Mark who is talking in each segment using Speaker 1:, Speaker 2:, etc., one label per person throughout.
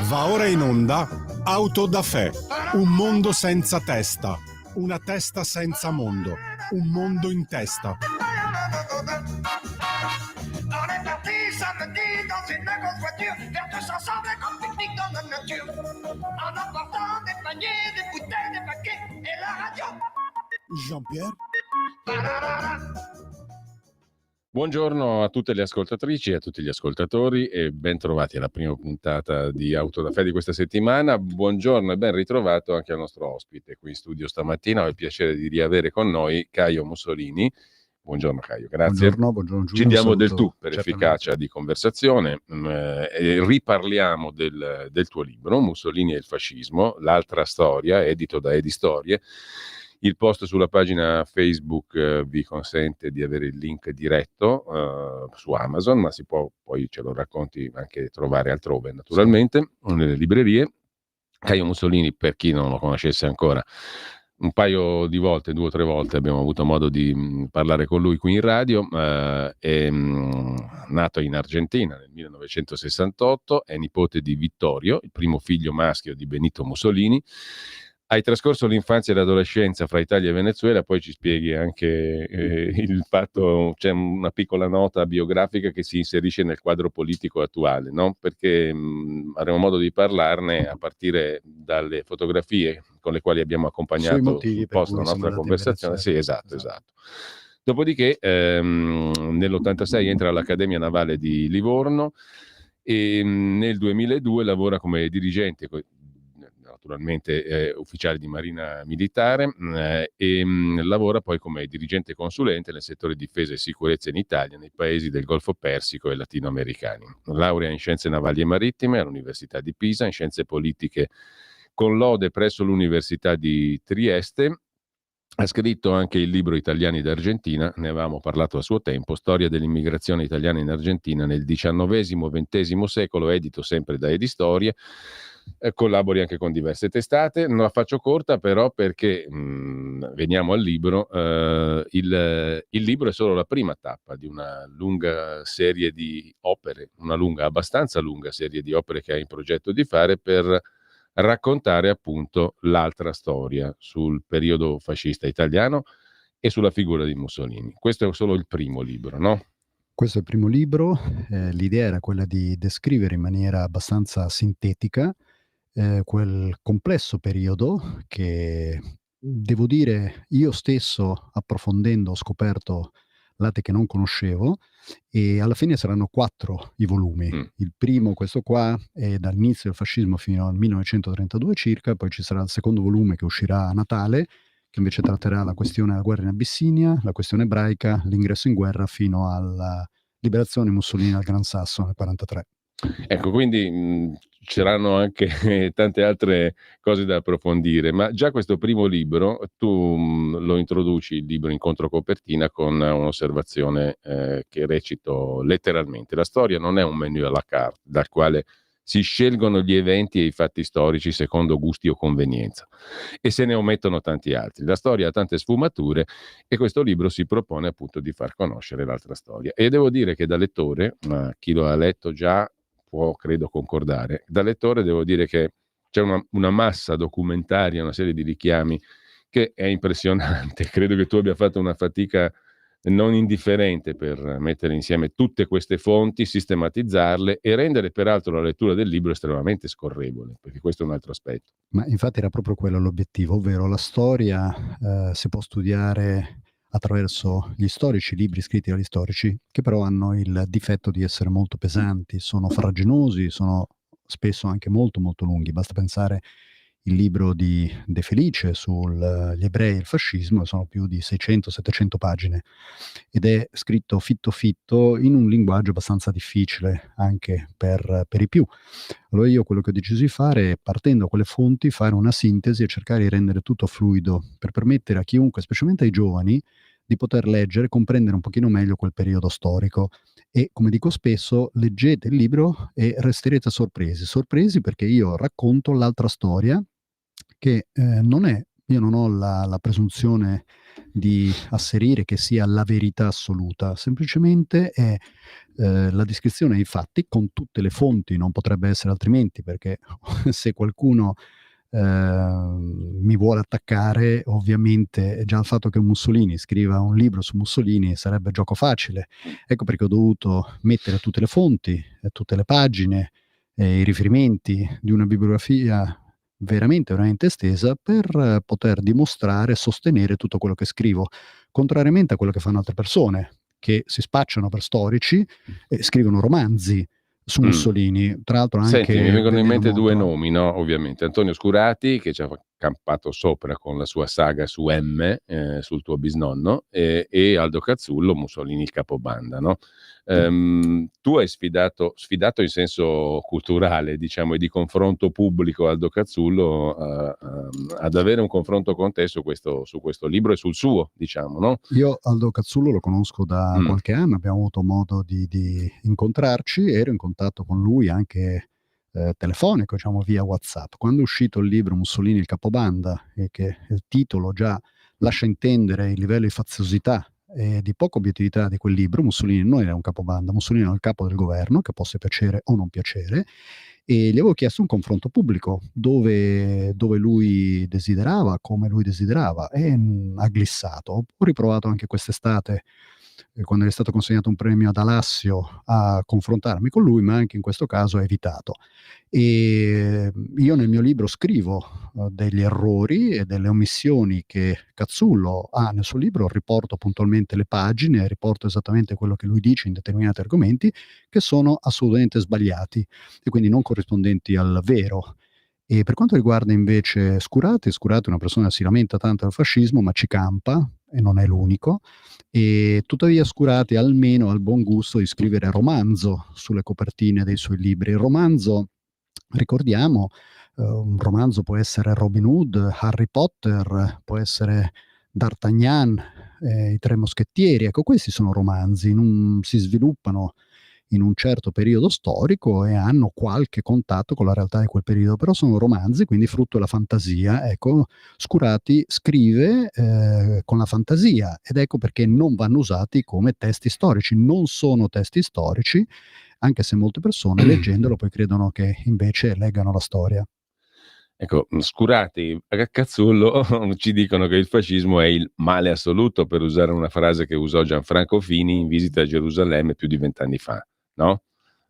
Speaker 1: Va ora in onda Auto da Fè, un mondo senza testa, una testa senza mondo, un mondo in testa. Jean-Pierre?
Speaker 2: Buongiorno a tutte le ascoltatrici e a tutti gli ascoltatori e ben trovati alla prima puntata di Auto da Fè di questa settimana. Buongiorno e ben ritrovato anche al nostro ospite qui in studio stamattina. Ho il piacere di riavere con noi Caio Mussolini. Buongiorno Caio, grazie.
Speaker 3: Buongiorno Giulio.
Speaker 2: Ci diamo del tu per
Speaker 3: certamente.
Speaker 2: efficacia di conversazione e riparliamo del tuo libro, Mussolini e il fascismo, l'altra storia, edito da Edistorie. Il post sulla pagina Facebook vi consente di avere il link diretto su Amazon, ma si può, poi ce lo racconti, anche trovare altrove naturalmente, nelle librerie. Caio Mussolini, per chi non lo conoscesse ancora, un paio di volte, 2 o 3 volte abbiamo avuto modo di parlare con lui qui in radio, è nato in Argentina nel 1968, è nipote di Vittorio, il primo figlio maschio di Benito Mussolini. Hai trascorso l'infanzia e l'adolescenza fra Italia e Venezuela, poi ci spieghi anche il fatto, c'è una piccola nota biografica che si inserisce nel quadro politico attuale, no? Perché avremo modo di parlarne a partire dalle fotografie con le quali abbiamo accompagnato sul post la nostra conversazione. Sì, esatto. Dopodiché nell'86 entra all'Accademia Navale di Livorno e nel 2002 lavora come dirigente, naturalmente ufficiale di Marina Militare, e lavora poi come dirigente consulente nel settore difesa e sicurezza in Italia, nei paesi del Golfo Persico e latinoamericani. Laurea in scienze navali e marittime all'Università di Pisa, in scienze politiche con lode presso l'Università di Trieste. Ha scritto anche il libro Italiani d'Argentina, ne avevamo parlato a suo tempo, storia dell'immigrazione italiana in Argentina nel XIX-XX secolo, edito sempre da Edistorie. Collabori anche con diverse testate. Non la faccio corta però perché veniamo al libro. Il libro è solo la prima tappa di una lunga serie di opere, abbastanza lunga serie di opere che ha in progetto di fare per raccontare appunto l'altra storia sul periodo fascista italiano e sulla figura di Mussolini. Questo è solo il primo libro, no?
Speaker 3: Questo è il primo libro. L'idea era quella di descrivere in maniera abbastanza sintetica quel complesso periodo che, devo dire, io stesso approfondendo ho scoperto lati che non conoscevo, e alla fine saranno 4 i volumi. Il primo, questo qua, è dall'inizio del fascismo fino al 1932 circa, poi ci sarà il secondo volume che uscirà a Natale, che invece tratterà la questione della guerra in Abissinia, la questione ebraica, l'ingresso in guerra fino alla liberazione di Mussolini al Gran Sasso nel 1943.
Speaker 2: Ecco, quindi c'eranno anche tante altre cose da approfondire, ma già questo primo libro tu lo introduci, il libro in controcopertina, con un'osservazione che recito letteralmente: la storia non è un menu à la carte dal quale si scelgono gli eventi e i fatti storici secondo gusti o convenienza e se ne omettono tanti altri. La storia ha tante sfumature e questo libro si propone appunto di far conoscere l'altra storia. E devo dire che da lettore, ma chi lo ha letto già può credo concordare, da lettore devo dire che c'è una massa documentaria, una serie di richiami che è impressionante. Credo che tu abbia fatto una fatica non indifferente per mettere insieme tutte queste fonti, sistematizzarle e rendere peraltro la lettura del libro estremamente scorrevole, perché questo è un altro aspetto.
Speaker 3: Ma infatti era proprio quello l'obiettivo, ovvero la storia si può studiare attraverso gli storici, libri scritti dagli storici, che però hanno il difetto di essere molto pesanti, sono farraginosi, sono spesso anche molto molto lunghi. Basta pensare il libro di De Felice sugli ebrei e il fascismo, sono più di 600-700 pagine ed è scritto fitto fitto in un linguaggio abbastanza difficile anche per i più. Allora io quello che ho deciso di fare è, partendo da quelle fonti, fare una sintesi e cercare di rendere tutto fluido per permettere a chiunque, specialmente ai giovani, di poter leggere e comprendere un pochino meglio quel periodo storico. E come dico spesso, leggete il libro e resterete sorpresi perché io racconto l'altra storia che non è, io non ho la presunzione di asserire che sia la verità assoluta, semplicemente è la descrizione dei fatti con tutte le fonti, non potrebbe essere altrimenti, perché se qualcuno mi vuole attaccare, ovviamente già il fatto che Mussolini scriva un libro su Mussolini sarebbe gioco facile. Ecco perché ho dovuto mettere tutte le fonti, tutte le pagine, i riferimenti di una bibliografia veramente, veramente estesa per poter dimostrare e sostenere tutto quello che scrivo, contrariamente a quello che fanno altre persone che si spacciano per storici e scrivono romanzi su Mussolini, tra l'altro
Speaker 2: Senti, mi
Speaker 3: anche
Speaker 2: vengono in
Speaker 3: vendendo
Speaker 2: mente due
Speaker 3: molto.
Speaker 2: nomi, no, ovviamente. Antonio Scurati, che ci ha campato sopra con la sua saga su M, sul tuo bisnonno, e Aldo Cazzullo, Mussolini il capobanda, no? Tu hai sfidato in senso culturale, diciamo, e di confronto pubblico Aldo Cazzullo ad avere un confronto con te su questo libro e sul suo, diciamo, no?
Speaker 3: Io Aldo Cazzullo lo conosco da
Speaker 2: Mm.
Speaker 3: qualche anno, abbiamo avuto modo di incontrarci, ero in contatto con lui anche telefonico, diciamo via WhatsApp. Quando è uscito il libro Mussolini il capobanda, e che il titolo già lascia intendere il livello di faziosità e di poca obiettività di quel libro, Mussolini non era un capobanda, Mussolini era il capo del governo, che possa piacere o non piacere, e gli avevo chiesto un confronto pubblico dove lui desiderava, come lui desiderava, e ha glissato. Ho riprovato anche quest'estate, quando gli è stato consegnato un premio ad Alassio, a confrontarmi con lui, ma anche in questo caso ha evitato. E io nel mio libro scrivo degli errori e delle omissioni che Cazzullo ha nel suo libro, riporto puntualmente le pagine, riporto esattamente quello che lui dice in determinati argomenti, che sono assolutamente sbagliati e quindi non corrispondenti al vero. E per quanto riguarda invece Scurati è una persona che si lamenta tanto del fascismo, ma ci campa, e non è l'unico, e tuttavia Scurati almeno ha il buon gusto di scrivere romanzo sulle copertine dei suoi libri. Il romanzo, ricordiamo, un romanzo può essere Robin Hood, Harry Potter, può essere D'Artagnan, i Tre Moschettieri, ecco, questi sono romanzi, si sviluppano in un certo periodo storico e hanno qualche contatto con la realtà di quel periodo, però sono romanzi, quindi frutto della fantasia. Ecco, Scurati scrive con la fantasia, ed ecco perché non vanno usati come testi storici, non sono testi storici, anche se molte persone leggendolo poi credono che invece leggano la storia.
Speaker 2: Ecco, Scurati e Cazzullo ci dicono che il fascismo è il male assoluto, per usare una frase che usò Gianfranco Fini in visita a Gerusalemme più di 20 anni fa, no?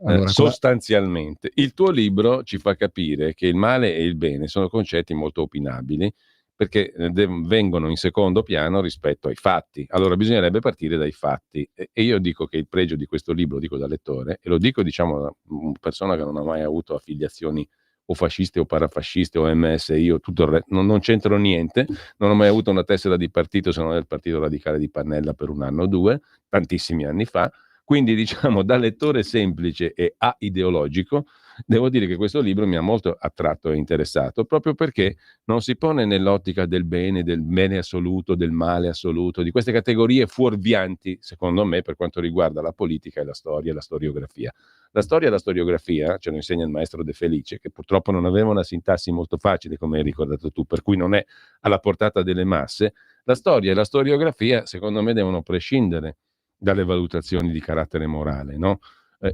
Speaker 3: Allora,
Speaker 2: Sostanzialmente, il tuo libro ci fa capire che il male e il bene sono concetti molto opinabili, perché vengono in secondo piano rispetto ai fatti. Allora bisognerebbe partire dai fatti, e io dico che il pregio di questo libro, lo dico da lettore, e lo dico, diciamo, da una persona che non ha mai avuto affiliazioni o fasciste o parafasciste o MSI o tutto il resto, non c'entro niente, non ho mai avuto una tessera di partito se non del Partito Radicale di Pannella per un anno o due, tantissimi anni fa. Quindi, diciamo, da lettore semplice e aideologico, devo dire che questo libro mi ha molto attratto e interessato, proprio perché non si pone nell'ottica del bene assoluto, del male assoluto, di queste categorie fuorvianti, secondo me, per quanto riguarda la politica e la storia e la storiografia. La storia e la storiografia, ce lo insegna il maestro De Felice, che purtroppo non aveva una sintassi molto facile, come hai ricordato tu, per cui non è alla portata delle masse. La storia e la storiografia, secondo me, devono prescindere dalle valutazioni di carattere morale, no?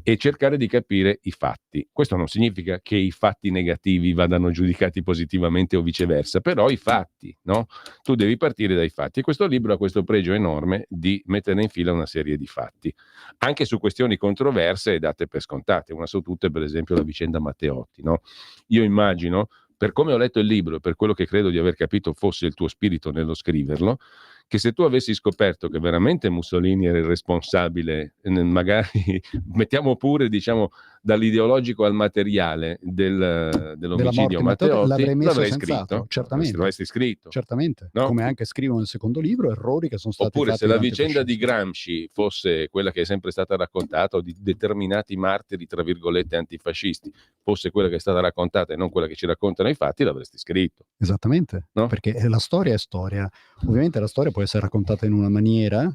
Speaker 2: E cercare di capire i fatti. Questo non significa che i fatti negativi vadano giudicati positivamente o viceversa, però i fatti, no? Tu devi partire dai fatti, e questo libro ha questo pregio enorme di mettere in fila una serie di fatti, anche su questioni controverse e date per scontate. Una su tutte, per esempio, la vicenda Matteotti, no? Io immagino, per come ho letto il libro e per quello che credo di aver capito fosse il tuo spirito nello scriverlo, che se tu avessi scoperto che veramente Mussolini era il responsabile, magari mettiamo pure, diciamo, dall'ideologico al materiale
Speaker 3: della
Speaker 2: dell'omicidio
Speaker 3: morte di Matteotti
Speaker 2: Matteotti,
Speaker 3: l'avrei messo
Speaker 2: l'avrei
Speaker 3: senz'altro,
Speaker 2: scritto, l'avresti scritto,
Speaker 3: certamente,
Speaker 2: no?
Speaker 3: come anche scrivo nel secondo libro, errori che sono stati
Speaker 2: Oppure
Speaker 3: fatti
Speaker 2: se la
Speaker 3: durante il
Speaker 2: vicenda di
Speaker 3: fascismo.
Speaker 2: Gramsci fosse quella che è sempre stata raccontata, o di determinati martiri, tra virgolette, antifascisti, fosse quella che è stata raccontata e non quella che ci raccontano i fatti, l'avresti scritto,
Speaker 3: Esattamente,
Speaker 2: no?
Speaker 3: perché la storia è storia. Ovviamente la storia può essere raccontata in una maniera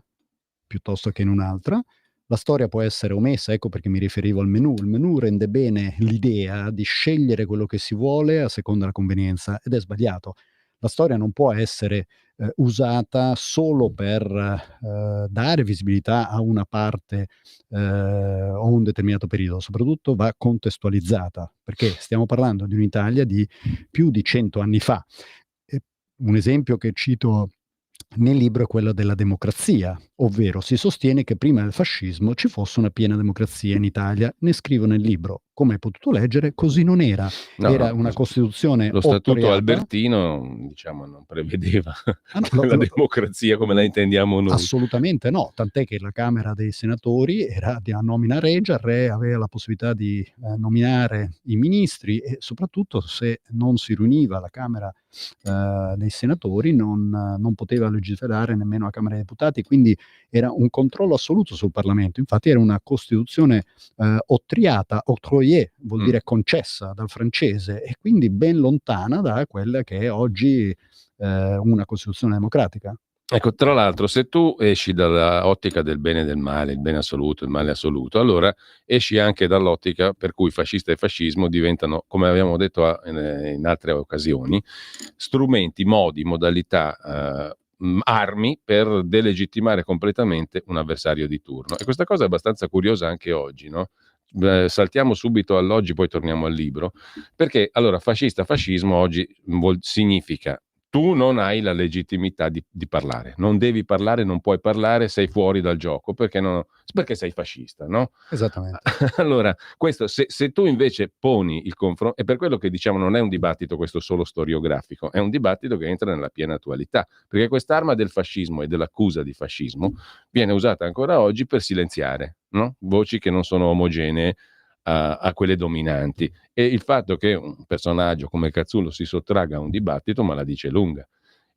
Speaker 3: piuttosto che in un'altra. La storia può essere omessa, ecco perché mi riferivo al menù. Il menù rende bene l'idea di scegliere quello che si vuole a seconda della convenienza, ed è sbagliato. La storia non può essere usata solo per dare visibilità a una parte o un determinato periodo, soprattutto va contestualizzata, perché stiamo parlando di un'Italia di più di 100 anni fa. E un esempio che cito nel libro è quello della democrazia, ovvero si sostiene che prima del fascismo ci fosse una piena democrazia in Italia. Ne scrivo nel libro. Come hai potuto leggere, così non era. Era una Costituzione
Speaker 2: lo Statuto
Speaker 3: ottoriata.
Speaker 2: Albertino, diciamo, non prevedeva
Speaker 3: no,
Speaker 2: la democrazia come la intendiamo noi.
Speaker 3: Assolutamente no, tant'è che la Camera dei Senatori era a nomina regia, il re aveva la possibilità di nominare i ministri e soprattutto se non si riuniva la Camera dei Senatori non poteva legiferare nemmeno la Camera dei Deputati, quindi era un controllo assoluto sul Parlamento. Infatti era una Costituzione ottriata, octroyée, vuol dire concessa dal francese, e quindi ben lontana da quella che è oggi una Costituzione democratica.
Speaker 2: Ecco, tra l'altro, se tu esci dalla ottica del bene e del male, il bene assoluto, il male assoluto, allora esci anche dall'ottica per cui fascista e fascismo diventano, come abbiamo detto in altre occasioni, strumenti, modi, modalità, armi per delegittimare completamente un avversario di turno. E questa cosa è abbastanza curiosa anche oggi, no? Saltiamo subito all'oggi, poi torniamo al libro, perché allora fascista, fascismo oggi significa tu non hai la legittimità di parlare, non devi parlare, non puoi parlare, sei fuori dal gioco perché sei fascista, no?
Speaker 3: Esattamente.
Speaker 2: Allora, questo, se tu invece poni il confronto, è per quello che diciamo non è un dibattito questo solo storiografico, è un dibattito che entra nella piena attualità, perché quest'arma del fascismo e dell'accusa di fascismo viene usata ancora oggi per silenziare, no? Voci che non sono omogenee a quelle dominanti, e il fatto che un personaggio come Cazzullo si sottragga a un dibattito ma la dice lunga.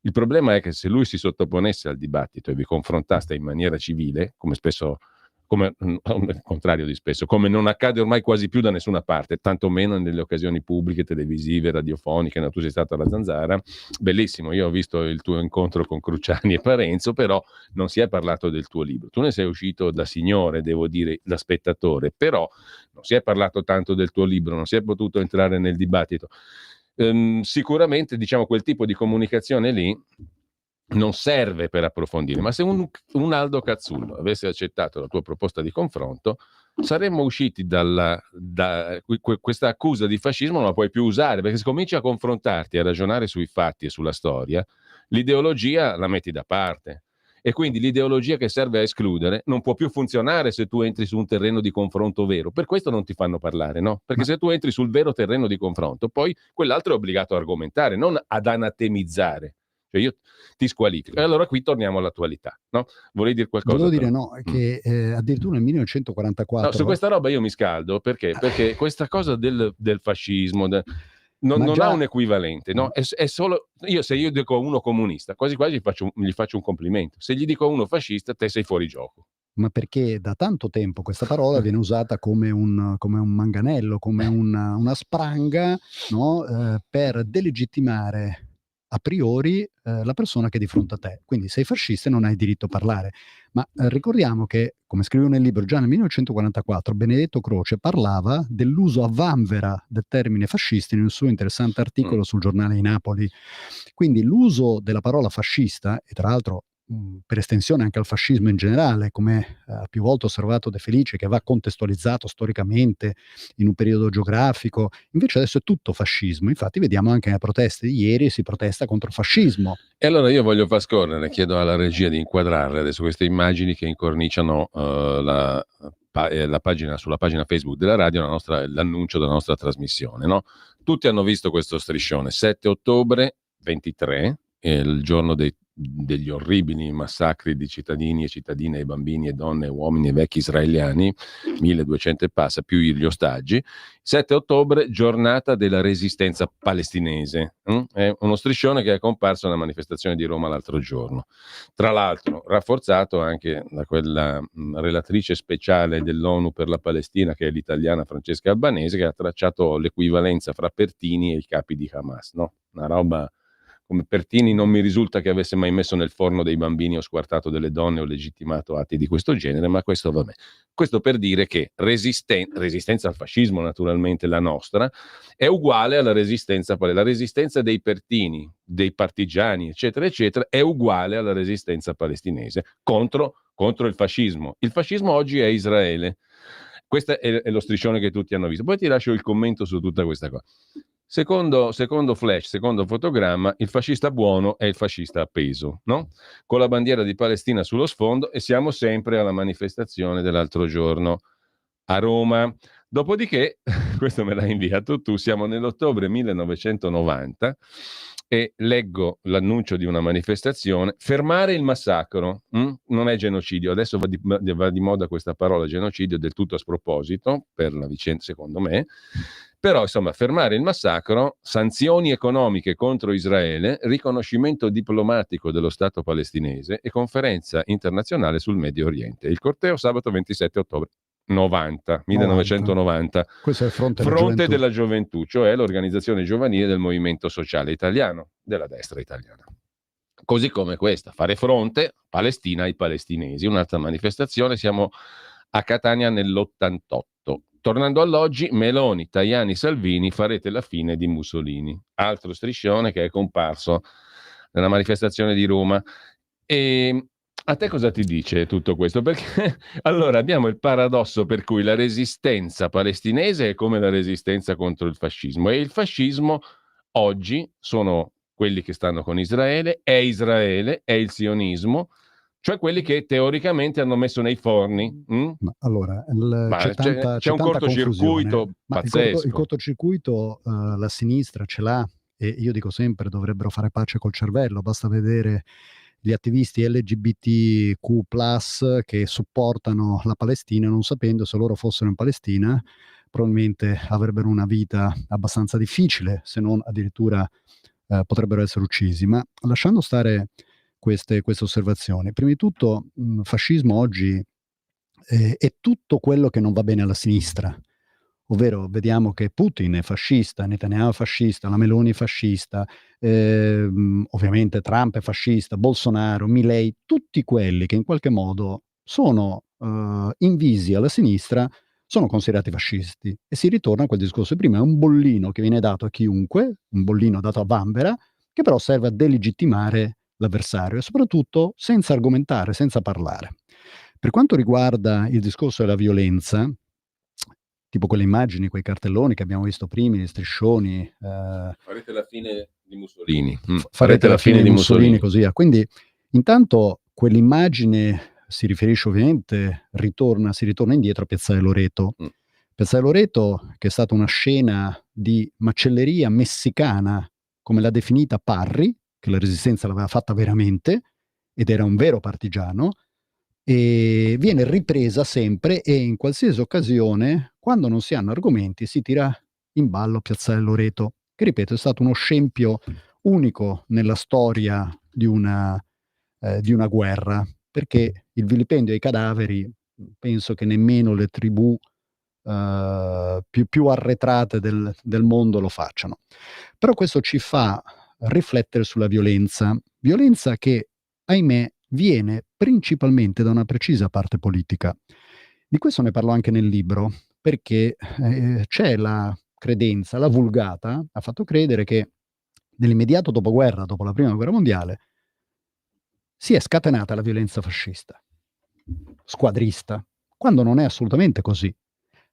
Speaker 2: Il problema è che se lui si sottoponesse al dibattito e vi confrontaste in maniera civile, come spesso, come al contrario di spesso, come non accade ormai quasi più da nessuna parte, tantomeno nelle occasioni pubbliche, televisive, radiofoniche, no, tu sei stato alla Zanzara, bellissimo, io ho visto il tuo incontro con Cruciani e Parenzo, però non si è parlato del tuo libro, tu ne sei uscito da signore, devo dire, da spettatore, però non si è parlato tanto del tuo libro, non si è potuto entrare nel dibattito. Sicuramente, diciamo, quel tipo di comunicazione lì non serve per approfondire, ma se un Aldo Cazzullo avesse accettato la tua proposta di confronto, saremmo usciti da questa accusa di fascismo non la puoi più usare, perché se cominci a confrontarti, a ragionare sui fatti e sulla storia, l'ideologia la metti da parte. E quindi l'ideologia che serve a escludere non può più funzionare se tu entri su un terreno di confronto vero. Per questo non ti fanno parlare, no? Perché se tu entri sul vero terreno di confronto, poi quell'altro è obbligato a argomentare, non ad anatemizzare. Cioè io ti squalifico. E allora qui torniamo all'attualità, no? Volevi dire qualcosa?
Speaker 3: Volevo dire no, che addirittura nel 1944...
Speaker 2: No, su questa roba io mi scaldo, perché questa cosa del fascismo... Non ha un equivalente, no? È solo se io dico a uno comunista, quasi quasi gli faccio un complimento. Se gli dico a uno fascista, te sei fuori gioco.
Speaker 3: Ma perché da tanto tempo questa parola viene usata come un manganello, come una spranga, no? Per delegittimare a priori la persona che è di fronte a te. Quindi sei fascista e non hai diritto a parlare. Ma ricordiamo che, come scrivo nel libro, già nel 1944 Benedetto Croce parlava dell'uso a vanvera del termine fascista in un suo interessante articolo sul Giornale di Napoli. Quindi l'uso della parola fascista, e tra l'altro per estensione anche al fascismo in generale, come ha più volte osservato De Felice, che va contestualizzato storicamente in un periodo geografico, invece adesso è tutto fascismo. Infatti vediamo anche nelle proteste di ieri si protesta contro il fascismo.
Speaker 2: E allora io voglio far scorrere, chiedo alla regia di inquadrarle adesso queste immagini che incorniciano la pagina, sulla pagina Facebook della radio, l'annuncio della nostra trasmissione, no? Tutti hanno visto questo striscione, 7 ottobre 23, il giorno degli orribili massacri di cittadini e cittadine e bambini e donne, uomini e vecchi israeliani, 1200 e passa, più gli ostaggi. 7 ottobre, giornata della resistenza palestinese. È uno striscione che è comparso alla manifestazione di Roma l'altro giorno. Tra l'altro, rafforzato anche da quella relatrice speciale dell'ONU per la Palestina, che è l'italiana Francesca Albanese, che ha tracciato l'equivalenza fra Pertini e i capi di Hamas, no? Una roba come Pertini non mi risulta che avesse mai messo nel forno dei bambini o squartato delle donne o legittimato atti di questo genere, ma questo vabbè. Questo per dire che resistenza al fascismo, naturalmente la nostra, è uguale alla resistenza, la resistenza dei Pertini, dei partigiani, eccetera, eccetera, è uguale alla resistenza palestinese contro il fascismo. Il fascismo oggi è Israele. Questo è lo striscione che tutti hanno visto. Poi ti lascio il commento su tutta questa cosa. Secondo Flash, secondo fotogramma, il fascista buono è il fascista appeso, no? Con la bandiera di Palestina sullo sfondo, e siamo sempre alla manifestazione dell'altro giorno a Roma. Dopodiché, questo me l'hai inviato tu, siamo nell'ottobre 1990 e leggo l'annuncio di una manifestazione: fermare il massacro, non è genocidio. Adesso va di moda questa parola genocidio, del tutto a sproposito per la vicenda, secondo me. Però, insomma, fermare il massacro, sanzioni economiche contro Israele, riconoscimento diplomatico dello Stato palestinese e conferenza internazionale sul Medio Oriente. Il corteo sabato 27 ottobre 1990.
Speaker 3: Questo è il
Speaker 2: Fronte della Gioventù, cioè l'organizzazione giovanile del Movimento Sociale Italiano, della destra italiana. Così come questa, fare fronte, Palestina ai palestinesi. Un'altra manifestazione, siamo a Catania nell'88. Tornando all'oggi, Meloni, Tajani, Salvini, farete la fine di Mussolini. Altro striscione che è comparso nella manifestazione di Roma. E a te cosa ti dice tutto questo? Perché allora abbiamo il paradosso per cui la resistenza palestinese è come la resistenza contro il fascismo, e il fascismo oggi sono quelli che stanno con Israele, è il sionismo, cioè quelli che teoricamente hanno messo nei forni.
Speaker 3: Allora,
Speaker 2: c'è un cortocircuito pazzesco.
Speaker 3: Il cortocircuito la sinistra ce l'ha, e io dico sempre dovrebbero fare pace col cervello, basta vedere gli attivisti LGBTQ+ che supportano la Palestina, non sapendo se loro fossero in Palestina probabilmente avrebbero una vita abbastanza difficile, se non addirittura potrebbero essere uccisi. Ma lasciando stare queste osservazioni, prima di tutto fascismo oggi è tutto quello che non va bene alla sinistra, ovvero vediamo che Putin è fascista, Netanyahu è fascista, la Meloni è fascista, ovviamente Trump è fascista, Bolsonaro, Milei, tutti quelli che in qualche modo sono invisi alla sinistra sono considerati fascisti, e si ritorna a quel discorso di prima. È un bollino che viene dato a chiunque, un bollino dato a Vanvera, che però serve a delegittimare l'avversario, e soprattutto senza argomentare, senza parlare. Per quanto riguarda il discorso della violenza, tipo quelle immagini, quei cartelloni che abbiamo visto prima, gli striscioni,
Speaker 2: farete la fine di Mussolini.
Speaker 3: Farete la fine di Mussolini, così. Quindi intanto quell'immagine si riferisce ovviamente, si ritorna indietro a Piazzale Loreto. Piazzale Loreto, che è stata una scena di macelleria messicana, come l'ha definita Parri, che la resistenza l'aveva fatta veramente, ed era un vero partigiano, e viene ripresa sempre, e in qualsiasi occasione, quando non si hanno argomenti, si tira in ballo Piazzale Loreto, che ripeto è stato uno scempio unico nella storia di una guerra, perché il vilipendio ai cadaveri penso che nemmeno le tribù più arretrate del mondo lo facciano. Però questo ci fa riflettere sulla violenza che, ahimè, viene principalmente da una precisa parte politica. Di questo ne parlo anche nel libro, perché c'è la credenza, la vulgata ha fatto credere che nell'immediato dopoguerra, dopo la Prima Guerra Mondiale, si è scatenata la violenza fascista, squadrista, quando non è assolutamente così.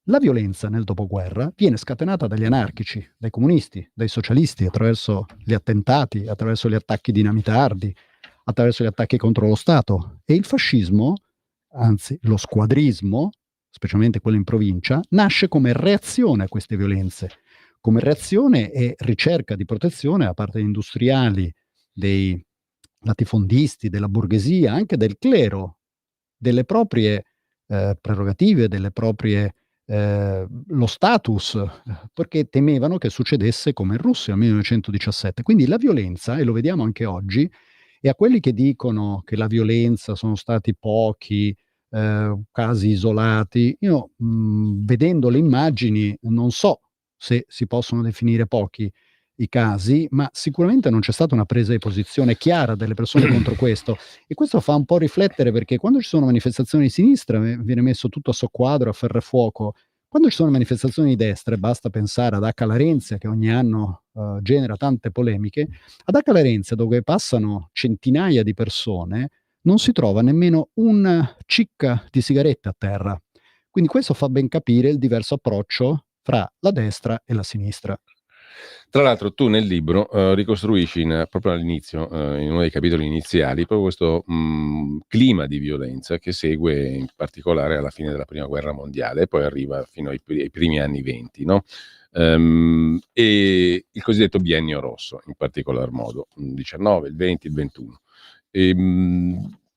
Speaker 3: La violenza nel dopoguerra viene scatenata dagli anarchici, dai comunisti, dai socialisti, attraverso gli attentati, attraverso gli attacchi dinamitardi, attraverso gli attacchi contro lo Stato. E il fascismo, anzi lo squadrismo, specialmente quello in provincia, nasce come reazione a queste violenze, come reazione e ricerca di protezione da parte degli industriali, dei latifondisti, della borghesia, anche del clero, delle proprie prerogative, delle proprie lo status, perché temevano che succedesse come in Russia nel 1917. Quindi la violenza, e lo vediamo anche oggi, e a quelli che dicono che la violenza sono stati pochi casi isolati, io vedendo le immagini non so se si possono definire pochi. i casi, ma sicuramente non c'è stata una presa di posizione chiara delle persone contro questo, e questo fa un po' riflettere, perché quando ci sono manifestazioni di sinistra viene messo tutto a soqquadro, a ferrefuoco. Quando ci sono manifestazioni di destra, e basta pensare ad Acca Larenzia, che ogni anno genera tante polemiche, ad Acca Larenzia, dove passano centinaia di persone, non si trova nemmeno un cicca di sigaretta a terra. Quindi questo fa ben capire il diverso approccio fra la destra e la sinistra.
Speaker 2: Tra l'altro tu nel libro ricostruisci proprio all'inizio, in uno dei capitoli iniziali, proprio questo clima di violenza che segue in particolare alla fine della Prima Guerra Mondiale e poi arriva fino ai primi anni '20, no? E il cosiddetto biennio rosso, in particolar modo, il 19, il 20, il 21.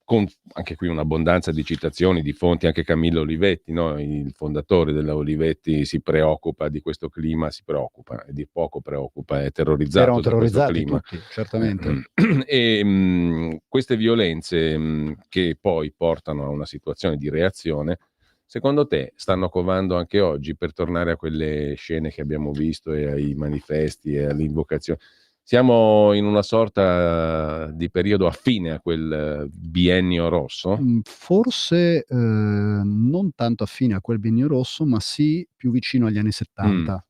Speaker 2: Con anche qui un'abbondanza di citazioni, di fonti, anche Camillo Olivetti, no? Il fondatore della Olivetti si preoccupa di questo clima, si preoccupa, e di poco preoccupa, è terrorizzato
Speaker 3: Erano
Speaker 2: da questo
Speaker 3: terrorizzati
Speaker 2: clima.
Speaker 3: tutti, certamente.
Speaker 2: E queste violenze che poi portano a una situazione di reazione, secondo te stanno covando anche oggi, per tornare a quelle scene che abbiamo visto e ai manifesti e alle invocazioni? Siamo in una sorta di periodo affine a quel biennio rosso?
Speaker 3: Forse, non tanto affine a quel biennio rosso, ma sì più vicino agli anni
Speaker 2: Mh.
Speaker 3: '70.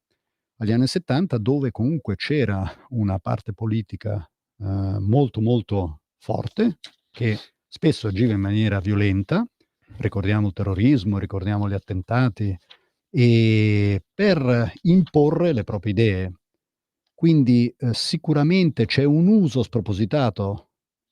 Speaker 3: Agli anni '70, dove comunque c'era una parte politica, molto, molto forte, che spesso agiva in maniera violenta. Ricordiamo il terrorismo, ricordiamo gli attentati, per imporre le proprie idee. Quindi, sicuramente c'è un uso spropositato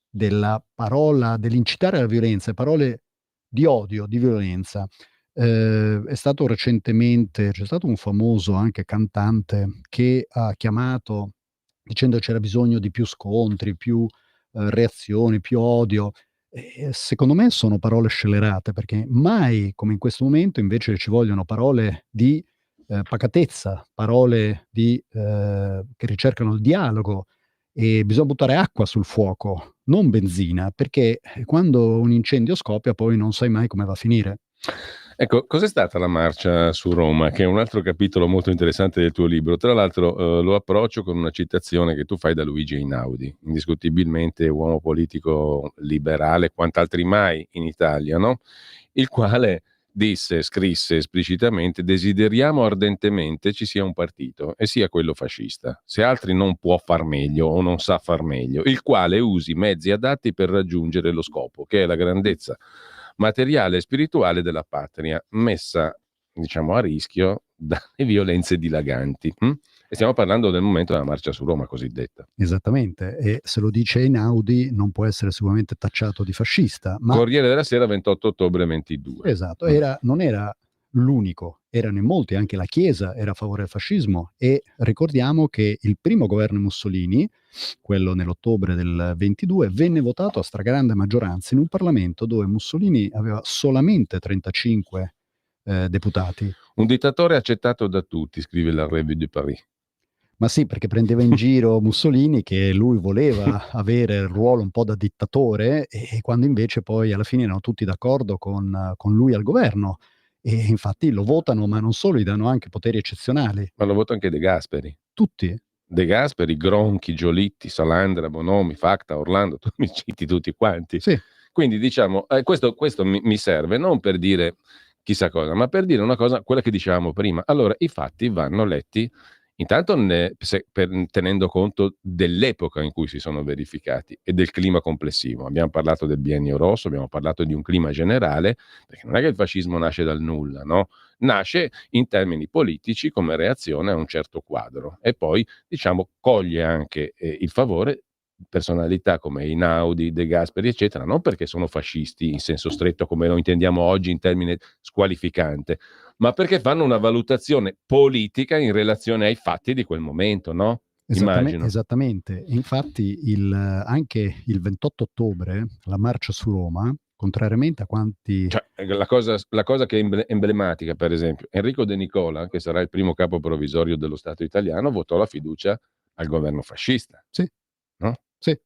Speaker 3: della parola, dell'incitare alla violenza, parole di odio, di violenza. È stato recentemente C'è stato un famoso anche cantante che ha chiamato dicendo c'era bisogno di più scontri, più, reazioni, più odio. Secondo me sono parole scellerate, perché mai come in questo momento invece ci vogliono parole di, pacatezza, parole di che ricercano il dialogo, e bisogna buttare acqua sul fuoco, non benzina, perché quando un incendio scoppia poi non sai mai come va a finire.
Speaker 2: Ecco, cos'è stata la marcia su Roma, che è un altro capitolo molto interessante del tuo libro. Tra l'altro, lo approccio con una citazione che tu fai da Luigi Einaudi, indiscutibilmente uomo politico liberale, quant'altri mai in Italia, no? Il quale scrisse esplicitamente: desideriamo ardentemente ci sia un partito e sia quello fascista, se altri non può far meglio o non sa far meglio, il quale usi mezzi adatti per raggiungere lo scopo, che è la grandezza materiale e spirituale della patria, messa, diciamo, a rischio dalle violenze dilaganti. E stiamo parlando del momento della marcia su Roma cosiddetta.
Speaker 3: Esattamente, e se lo dice Einaudi non può essere sicuramente tacciato di fascista, ma
Speaker 2: Corriere della Sera, 28 ottobre 22.
Speaker 3: esatto, non era l'unico, erano in molti, anche la Chiesa era a favore del fascismo, e ricordiamo che il primo governo Mussolini, quello nell'ottobre del 22, venne votato a stragrande maggioranza in un Parlamento dove Mussolini aveva solamente 35 deputati.
Speaker 2: Un dittatore accettato da tutti, scrive la Revue de Paris.
Speaker 3: Ma sì, perché prendeva in giro Mussolini, che lui voleva avere il ruolo un po' da dittatore, e quando invece poi alla fine erano tutti d'accordo con lui al governo, e infatti lo votano, ma non solo, gli danno anche poteri eccezionali.
Speaker 2: Ma lo vota anche De Gasperi.
Speaker 3: Tutti.
Speaker 2: De Gasperi, Gronchi, Giolitti, Salandra, Bonomi, Facta, Orlando, tu mi citi tutti quanti.
Speaker 3: Sì.
Speaker 2: Quindi diciamo, questo mi serve non per dire chissà cosa, ma per dire una cosa, quella che dicevamo prima. Allora, i fatti vanno letti intanto tenendo conto dell'epoca in cui si sono verificati e del clima complessivo. Abbiamo parlato del biennio rosso, abbiamo parlato di un clima generale, perché non è che il fascismo nasce dal nulla, no? Nasce in termini politici come reazione a un certo quadro e poi, diciamo, coglie anche il favore personalità come Einaudi, De Gasperi, eccetera, non perché sono fascisti in senso stretto come lo intendiamo oggi in termine squalificante, ma perché fanno una valutazione politica in relazione ai fatti di quel momento, no? Immagino.
Speaker 3: Esattamente. Infatti anche il 28 ottobre la marcia su Roma, contrariamente a quanti
Speaker 2: Cioè, la cosa che è emblematica, per esempio, Enrico De Nicola, che sarà il primo capo provvisorio dello Stato italiano, votò la fiducia al governo fascista,
Speaker 3: sì,
Speaker 2: no?
Speaker 3: sì.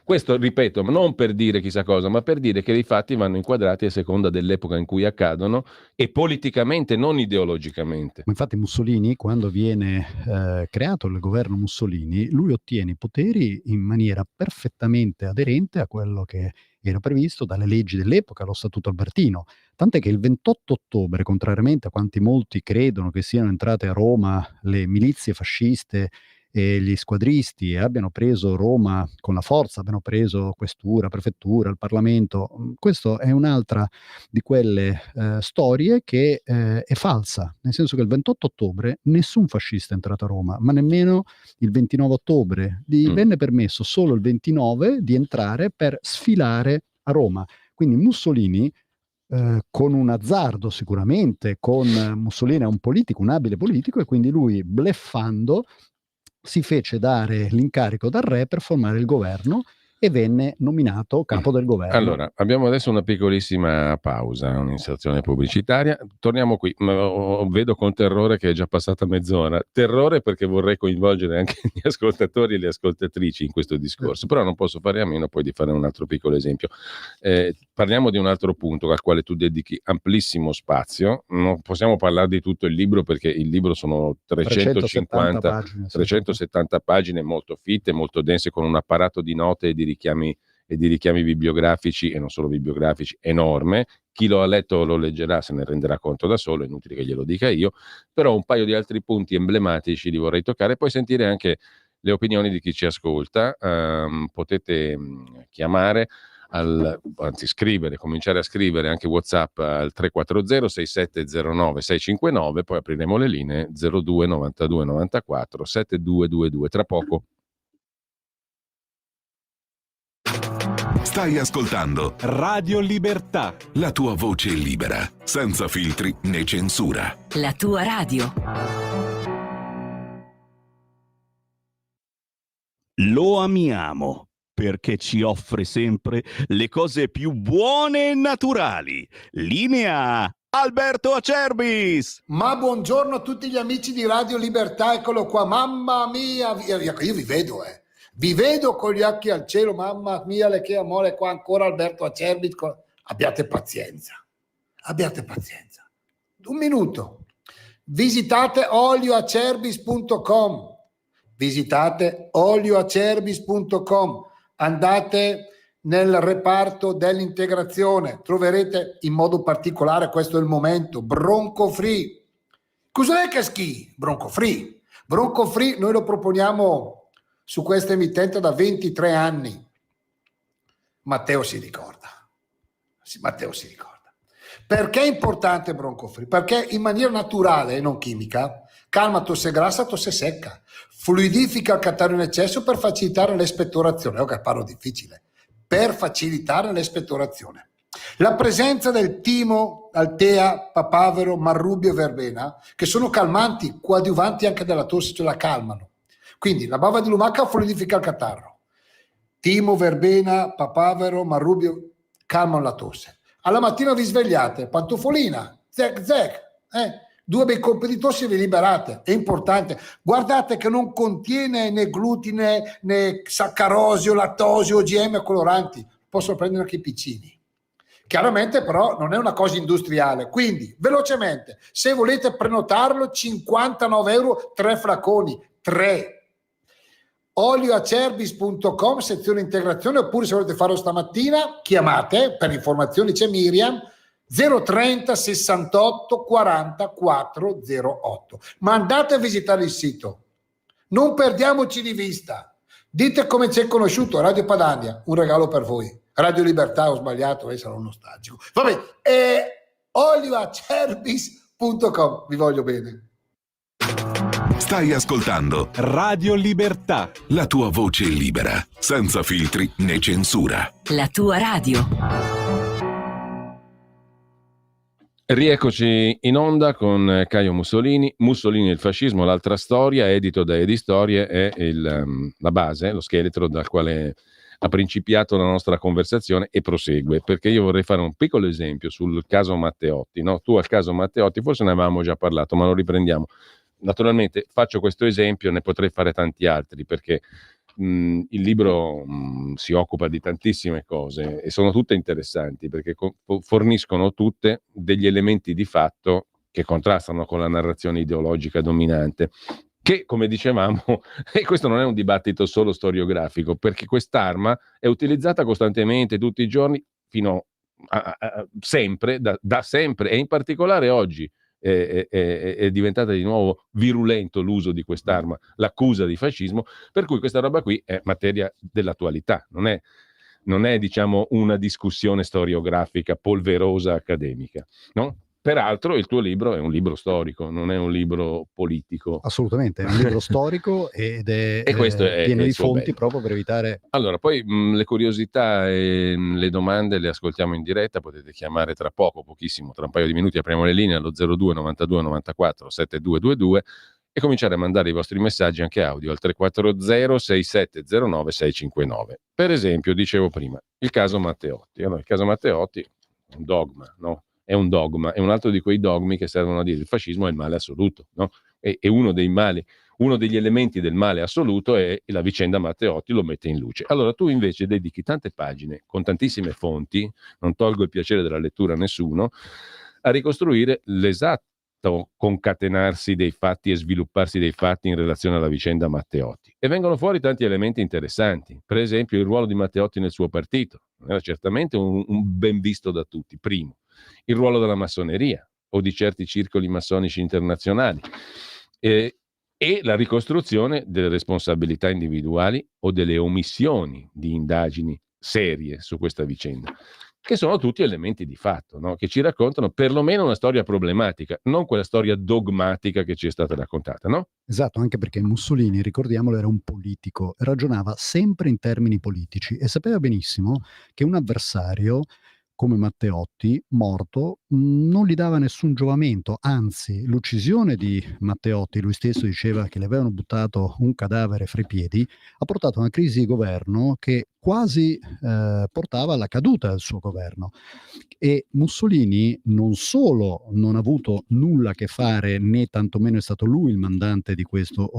Speaker 2: Questo, ripeto, non per dire chissà cosa, ma per dire che i fatti vanno inquadrati a seconda dell'epoca in cui accadono e politicamente, non ideologicamente.
Speaker 3: Ma infatti Mussolini, quando viene creato il governo Mussolini, lui ottiene i poteri in maniera perfettamente aderente a quello che era previsto dalle leggi dell'epoca, lo Statuto Albertino. Tant'è che il 28 ottobre, contrariamente a quanti molti credono che siano entrate a Roma le milizie fasciste e gli squadristi e abbiano preso Roma con la forza, abbiano preso questura, prefettura, il Parlamento, questo è un'altra di quelle storie che è falsa, nel senso che il 28 ottobre nessun fascista è entrato a Roma, ma nemmeno il 29 ottobre. Gli venne permesso solo il 29 di entrare per sfilare a Roma. Quindi Mussolini, con un azzardo sicuramente, Mussolini è un politico, un abile politico, e quindi lui, bluffando, si fece dare l'incarico dal re per formare il governo e venne nominato capo del governo.
Speaker 2: Allora, abbiamo adesso una piccolissima pausa, un'inserzione pubblicitaria. Torniamo qui. Vedo con terrore che è già passata mezz'ora. Terrore perché vorrei coinvolgere anche gli ascoltatori e le ascoltatrici in questo discorso, però non posso fare a meno poi di fare un altro piccolo esempio. Parliamo di un altro punto al quale tu dedichi amplissimo spazio. Non possiamo parlare di tutto il libro perché il libro sono 370 pagine molto fitte, molto dense, con un apparato di note e di richiami bibliografici, e non solo bibliografici, enorme. Chi lo ha letto lo leggerà, se ne renderà conto da solo, è inutile che glielo dica io, però un paio di altri punti emblematici li vorrei toccare, poi sentire anche le opinioni di chi ci ascolta. Potete chiamare cominciare a scrivere anche WhatsApp al 340 6709 659, poi apriremo le linee 02 92 94 7222 tra poco.
Speaker 4: Stai ascoltando
Speaker 5: Radio Libertà,
Speaker 4: la tua voce libera, senza filtri né censura.
Speaker 6: La tua radio.
Speaker 5: lo amiamo perché ci offre sempre le cose più buone e naturali. Linea Alberto Acerbis.
Speaker 7: Ma buongiorno a tutti gli amici di Radio Libertà, eccolo qua, mamma mia, io vi vedo, vi vedo con gli occhi al cielo, mamma mia, che amore, qua ancora Alberto Acerbis, abbiate pazienza, un minuto, visitate olioacerbis.com, andate nel reparto dell'integrazione, troverete in modo particolare, questo è il momento, Bronco Free. Cos'è che schi? Bronco Free, noi lo proponiamo su questa emittente da 23 anni. Matteo si ricorda. Perché è importante Bronco Free? Perché in maniera naturale e non chimica calma tosse grassa, tosse secca, fluidifica il catarro in eccesso per facilitare l'espettorazione. Che parlo difficile. Per facilitare l'espettorazione. La presenza del timo, altea, papavero, marrubio e verbena, che sono calmanti, coadiuvanti anche della tosse, cioè la calmano. Quindi la bava di lumaca fluidifica il catarro. Timo, verbena, papavero, marrubio calmano la tosse. Alla mattina vi svegliate, pantofolina, zec, 2 bei colpi di tosse e vi liberate. È importante. Guardate che non contiene né glutine, né saccarosio, lattosio, OGM coloranti. Possono prendere anche i piccini. Chiaramente però non è una cosa industriale. Quindi, velocemente, se volete prenotarlo, 59 euro, 3 flaconi. 3. olioacerbis.com, sezione integrazione, oppure se volete farlo stamattina, chiamate, per informazioni c'è Miriam, 030 68 40 408. Ma andate a visitare il sito, non perdiamoci di vista. Dite come ci è conosciuto Radio Padania, un regalo per voi. Radio Libertà, ho sbagliato, sarò nostalgico. Vabbè, olioacerbis.com, vi voglio bene.
Speaker 4: Stai ascoltando
Speaker 5: Radio Libertà,
Speaker 4: la tua voce libera, senza filtri né censura.
Speaker 6: La tua radio.
Speaker 2: Rieccoci in onda con Caio Mussolini. Mussolini e il fascismo, l'altra storia, edito da Edistorie, è la base, lo scheletro dal quale ha principiato la nostra conversazione e prosegue, perché io vorrei fare un piccolo esempio sul caso Matteotti. No? Tu al caso Matteotti forse ne avevamo già parlato, ma lo riprendiamo. Naturalmente faccio questo esempio, ne potrei fare tanti altri, perché il libro si occupa di tantissime cose e sono tutte interessanti perché forniscono tutte degli elementi di fatto che contrastano con la narrazione ideologica dominante, che, come dicevamo, e questo non è un dibattito solo storiografico, perché quest'arma è utilizzata costantemente tutti i giorni fino sempre, da sempre, e in particolare oggi è diventata di nuovo virulento l'uso di quest'arma, l'accusa di fascismo, per cui questa roba qui è materia dell'attualità, non è diciamo una discussione storiografica polverosa accademica, no? Peraltro il tuo libro è un libro storico, non è un libro politico.
Speaker 3: Assolutamente, è un libro storico ed è
Speaker 2: E questo è
Speaker 3: pieno
Speaker 2: il
Speaker 3: di
Speaker 2: suo
Speaker 3: fonti
Speaker 2: bello.
Speaker 3: proprio per evitare...
Speaker 2: Allora, poi le curiosità e le domande le ascoltiamo in diretta, potete chiamare tra poco, pochissimo, tra un paio di minuti apriamo le linee allo 02 92 94 7222 e cominciare a mandare i vostri messaggi anche audio al 340 6709 659. Per esempio, dicevo prima, il caso Matteotti. Allora, il caso Matteotti è un dogma, no? È un dogma, è un altro di quei dogmi che servono a dire il fascismo è il male assoluto, no? E uno dei mali, uno degli elementi del male assoluto è la vicenda Matteotti, lo mette in luce. Allora tu invece dedichi tante pagine con tantissime fonti, non tolgo il piacere della lettura a nessuno, a ricostruire l'esatto concatenarsi dei fatti e svilupparsi dei fatti in relazione alla vicenda Matteotti. E vengono fuori tanti elementi interessanti, per esempio il ruolo di Matteotti nel suo partito, non era certamente un ben visto da tutti, primo. Il ruolo della massoneria o di certi circoli massonici internazionali e la ricostruzione delle responsabilità individuali o delle omissioni di indagini serie su questa vicenda, che sono tutti elementi di fatto, no? Che ci raccontano perlomeno una storia problematica, non quella storia dogmatica che ci è stata raccontata, no?
Speaker 3: Esatto, anche perché Mussolini, ricordiamolo, era un politico, ragionava sempre in termini politici e sapeva benissimo che un avversario come Matteotti, morto, non gli dava nessun giovamento, anzi l'uccisione di Matteotti, lui stesso diceva che le avevano buttato un cadavere fra i piedi, ha portato a una crisi di governo che quasi portava alla caduta del suo governo. E Mussolini non solo non ha avuto nulla a che fare, né tantomeno è stato lui il mandante di questo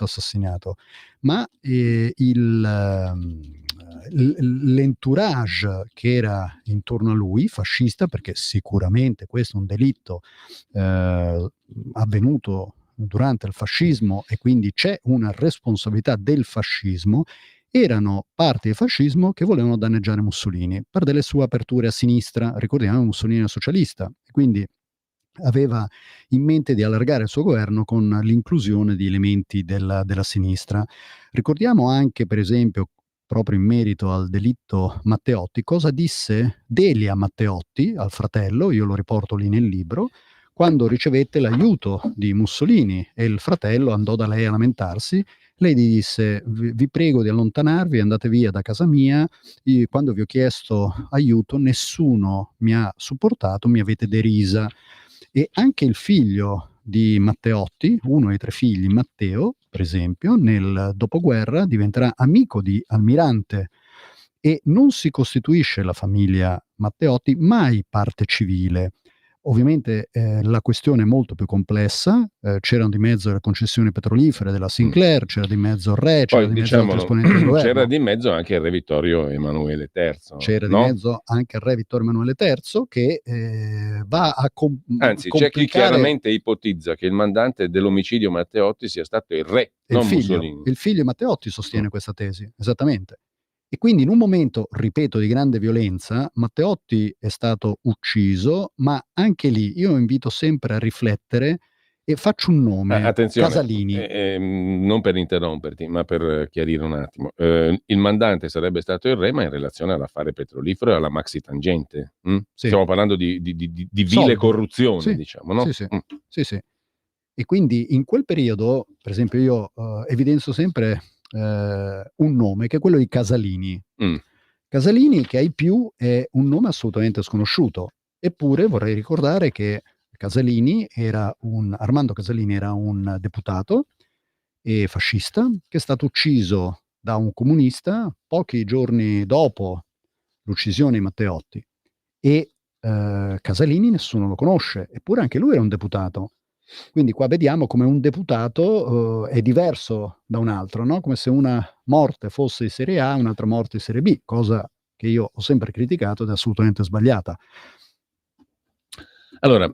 Speaker 3: assassinato, ma l'entourage che era intorno a lui, fascista, perché sicuramente questo è un delitto avvenuto durante il fascismo e quindi c'è una responsabilità del fascismo, erano parti del fascismo che volevano danneggiare Mussolini per delle sue aperture a sinistra. Ricordiamo, Mussolini era socialista e quindi aveva in mente di allargare il suo governo con l'inclusione di elementi della sinistra. Ricordiamo anche, per esempio, proprio in merito al delitto Matteotti, cosa disse Delia Matteotti al fratello, io lo riporto lì nel libro, quando ricevette l'aiuto di Mussolini e il fratello andò da lei a lamentarsi. Lei gli disse: vi prego di allontanarvi, andate via da casa mia, quando vi ho chiesto aiuto nessuno mi ha supportato, mi avete derisa. E anche il figlio di Matteotti, uno dei 3 figli, Matteo, per esempio, nel dopoguerra diventerà amico di Almirante e non si costituisce la famiglia Matteotti mai parte civile. Ovviamente la questione è molto più complessa, c'erano di mezzo le concessioni petrolifere della Sinclair, c'era di mezzo il re, c'era
Speaker 2: Poi,
Speaker 3: di mezzo altri esponenti del governo.
Speaker 2: c'era di mezzo anche il re Vittorio Emanuele III.
Speaker 3: C'era
Speaker 2: no?
Speaker 3: di mezzo anche il re Vittorio Emanuele III che va a
Speaker 2: Anzi, c'è chi chiaramente ipotizza che il mandante dell'omicidio Matteotti sia stato il re, non Mussolini.
Speaker 3: Il figlio Matteotti sostiene questa tesi, esattamente. E quindi in un momento, ripeto, di grande violenza, Matteotti è stato ucciso, ma anche lì io invito sempre a riflettere e faccio un nome,
Speaker 2: attenzione,
Speaker 3: Casalini.
Speaker 2: Non per interromperti, ma per chiarire un attimo. Il mandante sarebbe stato il re, ma in relazione all'affare petrolifero e alla maxi tangente. Sì. Stiamo parlando di vile
Speaker 3: Soldi.
Speaker 2: corruzione,
Speaker 3: Sì.
Speaker 2: diciamo, no?
Speaker 3: Sì. E quindi in quel periodo, per esempio, io evidenzio sempre un nome che è quello di Casalini. Casalini, che ai più è un nome assolutamente sconosciuto, eppure vorrei ricordare che Armando Casalini era un deputato e fascista che è stato ucciso da un comunista pochi giorni dopo l'uccisione di Matteotti e Casalini nessuno lo conosce, eppure anche lui era un deputato. Quindi qua vediamo come un deputato è diverso da un altro, no? Come se una morte fosse di serie A e un'altra morte di serie B, cosa che io ho sempre criticato ed è assolutamente sbagliata.
Speaker 2: Allora,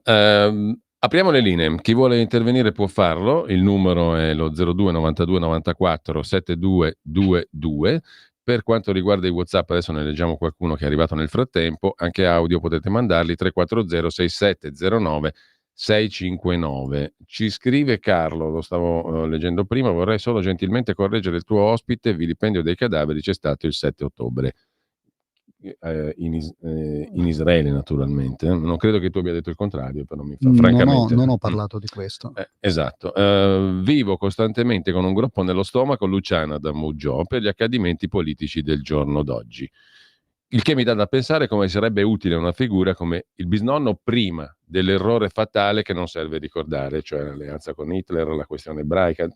Speaker 2: apriamo le linee. Chi vuole intervenire può farlo. Il numero è lo 02 92 94 7222. Per quanto riguarda i WhatsApp, adesso ne leggiamo qualcuno che è arrivato nel frattempo. Anche audio potete mandarli 340 6709 659. Ci scrive Carlo, lo stavo leggendo prima, vorrei solo gentilmente correggere il tuo ospite, vilipendio dei cadaveri c'è stato il 7 ottobre. In Israele naturalmente. Non credo che tu abbia detto il contrario, però mi fa francamente.
Speaker 3: Non ho parlato di questo.
Speaker 2: Esatto. Vivo costantemente con un groppo nello stomaco, Luciana da Muggiò, per gli accadimenti politici del giorno d'oggi. Il che mi dà da pensare come sarebbe utile una figura come il bisnonno prima dell'errore fatale che non serve ricordare, cioè l'alleanza con Hitler, la questione ebraica,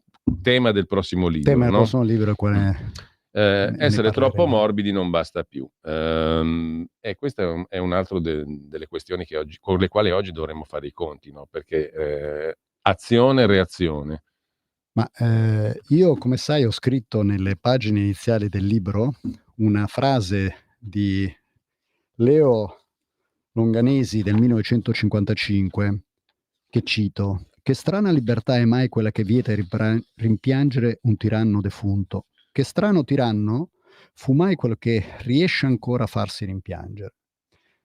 Speaker 2: tema del prossimo libro.
Speaker 3: Tema del
Speaker 2: no?
Speaker 3: prossimo libro è quale...
Speaker 2: essere troppo morbidi non basta più. E questo è un altro delle questioni che oggi, con le quali oggi dovremmo fare i conti, no? Perché azione e reazione.
Speaker 3: Ma io, come sai, ho scritto nelle pagine iniziali del libro una frase di Leo Longanesi del 1955 che cito: «Che strana libertà è mai quella che vieta di rimpiangere un tiranno defunto? Che strano tiranno fu mai quello che riesce ancora a farsi rimpiangere?»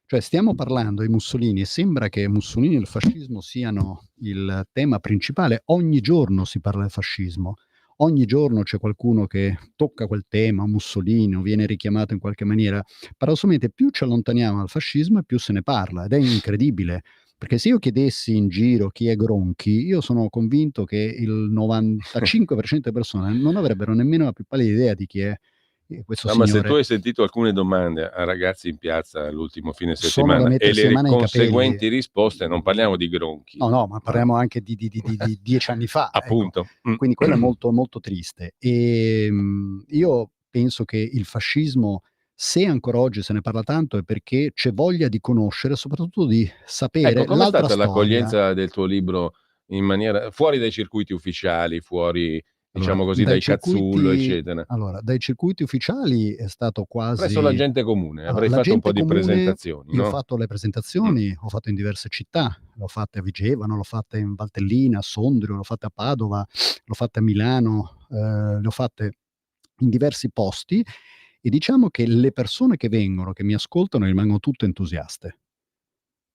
Speaker 3: Cioè stiamo parlando di Mussolini e sembra che Mussolini e il fascismo siano il tema principale. Ogni giorno si parla del fascismo, ogni giorno c'è qualcuno che tocca quel tema, Mussolini, o viene richiamato in qualche maniera. Paradossalmente più ci allontaniamo dal fascismo e più se ne parla, ed è incredibile. Perché se io chiedessi in giro chi è Gronchi, io sono convinto che il 95% delle persone non avrebbero nemmeno la più pallida idea di chi è questo
Speaker 2: Ma se
Speaker 3: signore.
Speaker 2: tu hai sentito alcune domande a ragazzi in piazza l'ultimo fine
Speaker 3: Sono da
Speaker 2: settimana e
Speaker 3: mettersi
Speaker 2: le
Speaker 3: le mani nei
Speaker 2: conseguenti
Speaker 3: capelli.
Speaker 2: risposte, non parliamo di Gronchi.
Speaker 3: No, ma parliamo anche di 10 anni fa.
Speaker 2: Appunto.
Speaker 3: Ecco. Quindi quello è molto, molto triste. E io penso che il fascismo, se ancora oggi se ne parla tanto, è perché c'è voglia di conoscere, soprattutto di sapere
Speaker 2: Ecco, com'è
Speaker 3: l'altra
Speaker 2: stata
Speaker 3: storia.
Speaker 2: l'accoglienza del tuo libro in maniera fuori dai circuiti ufficiali, fuori, diciamo
Speaker 3: Allora,
Speaker 2: così, dai Cazzullo, eccetera?
Speaker 3: allora, dai circuiti ufficiali è stato
Speaker 2: Presso la
Speaker 3: quasi...
Speaker 2: gente comune,
Speaker 3: Allora,
Speaker 2: avrei
Speaker 3: la
Speaker 2: fatto un po'
Speaker 3: gente
Speaker 2: di
Speaker 3: comune,
Speaker 2: presentazioni,
Speaker 3: io ho
Speaker 2: no?
Speaker 3: fatto le presentazioni, ho fatto in diverse città, l'ho fatta a Vigevano, l'ho fatta in Valtellina, a Sondrio, l'ho fatta a Padova, l'ho fatta a Milano, le ho fatte in diversi posti, e diciamo che le persone che vengono, che mi ascoltano, rimangono tutte entusiaste.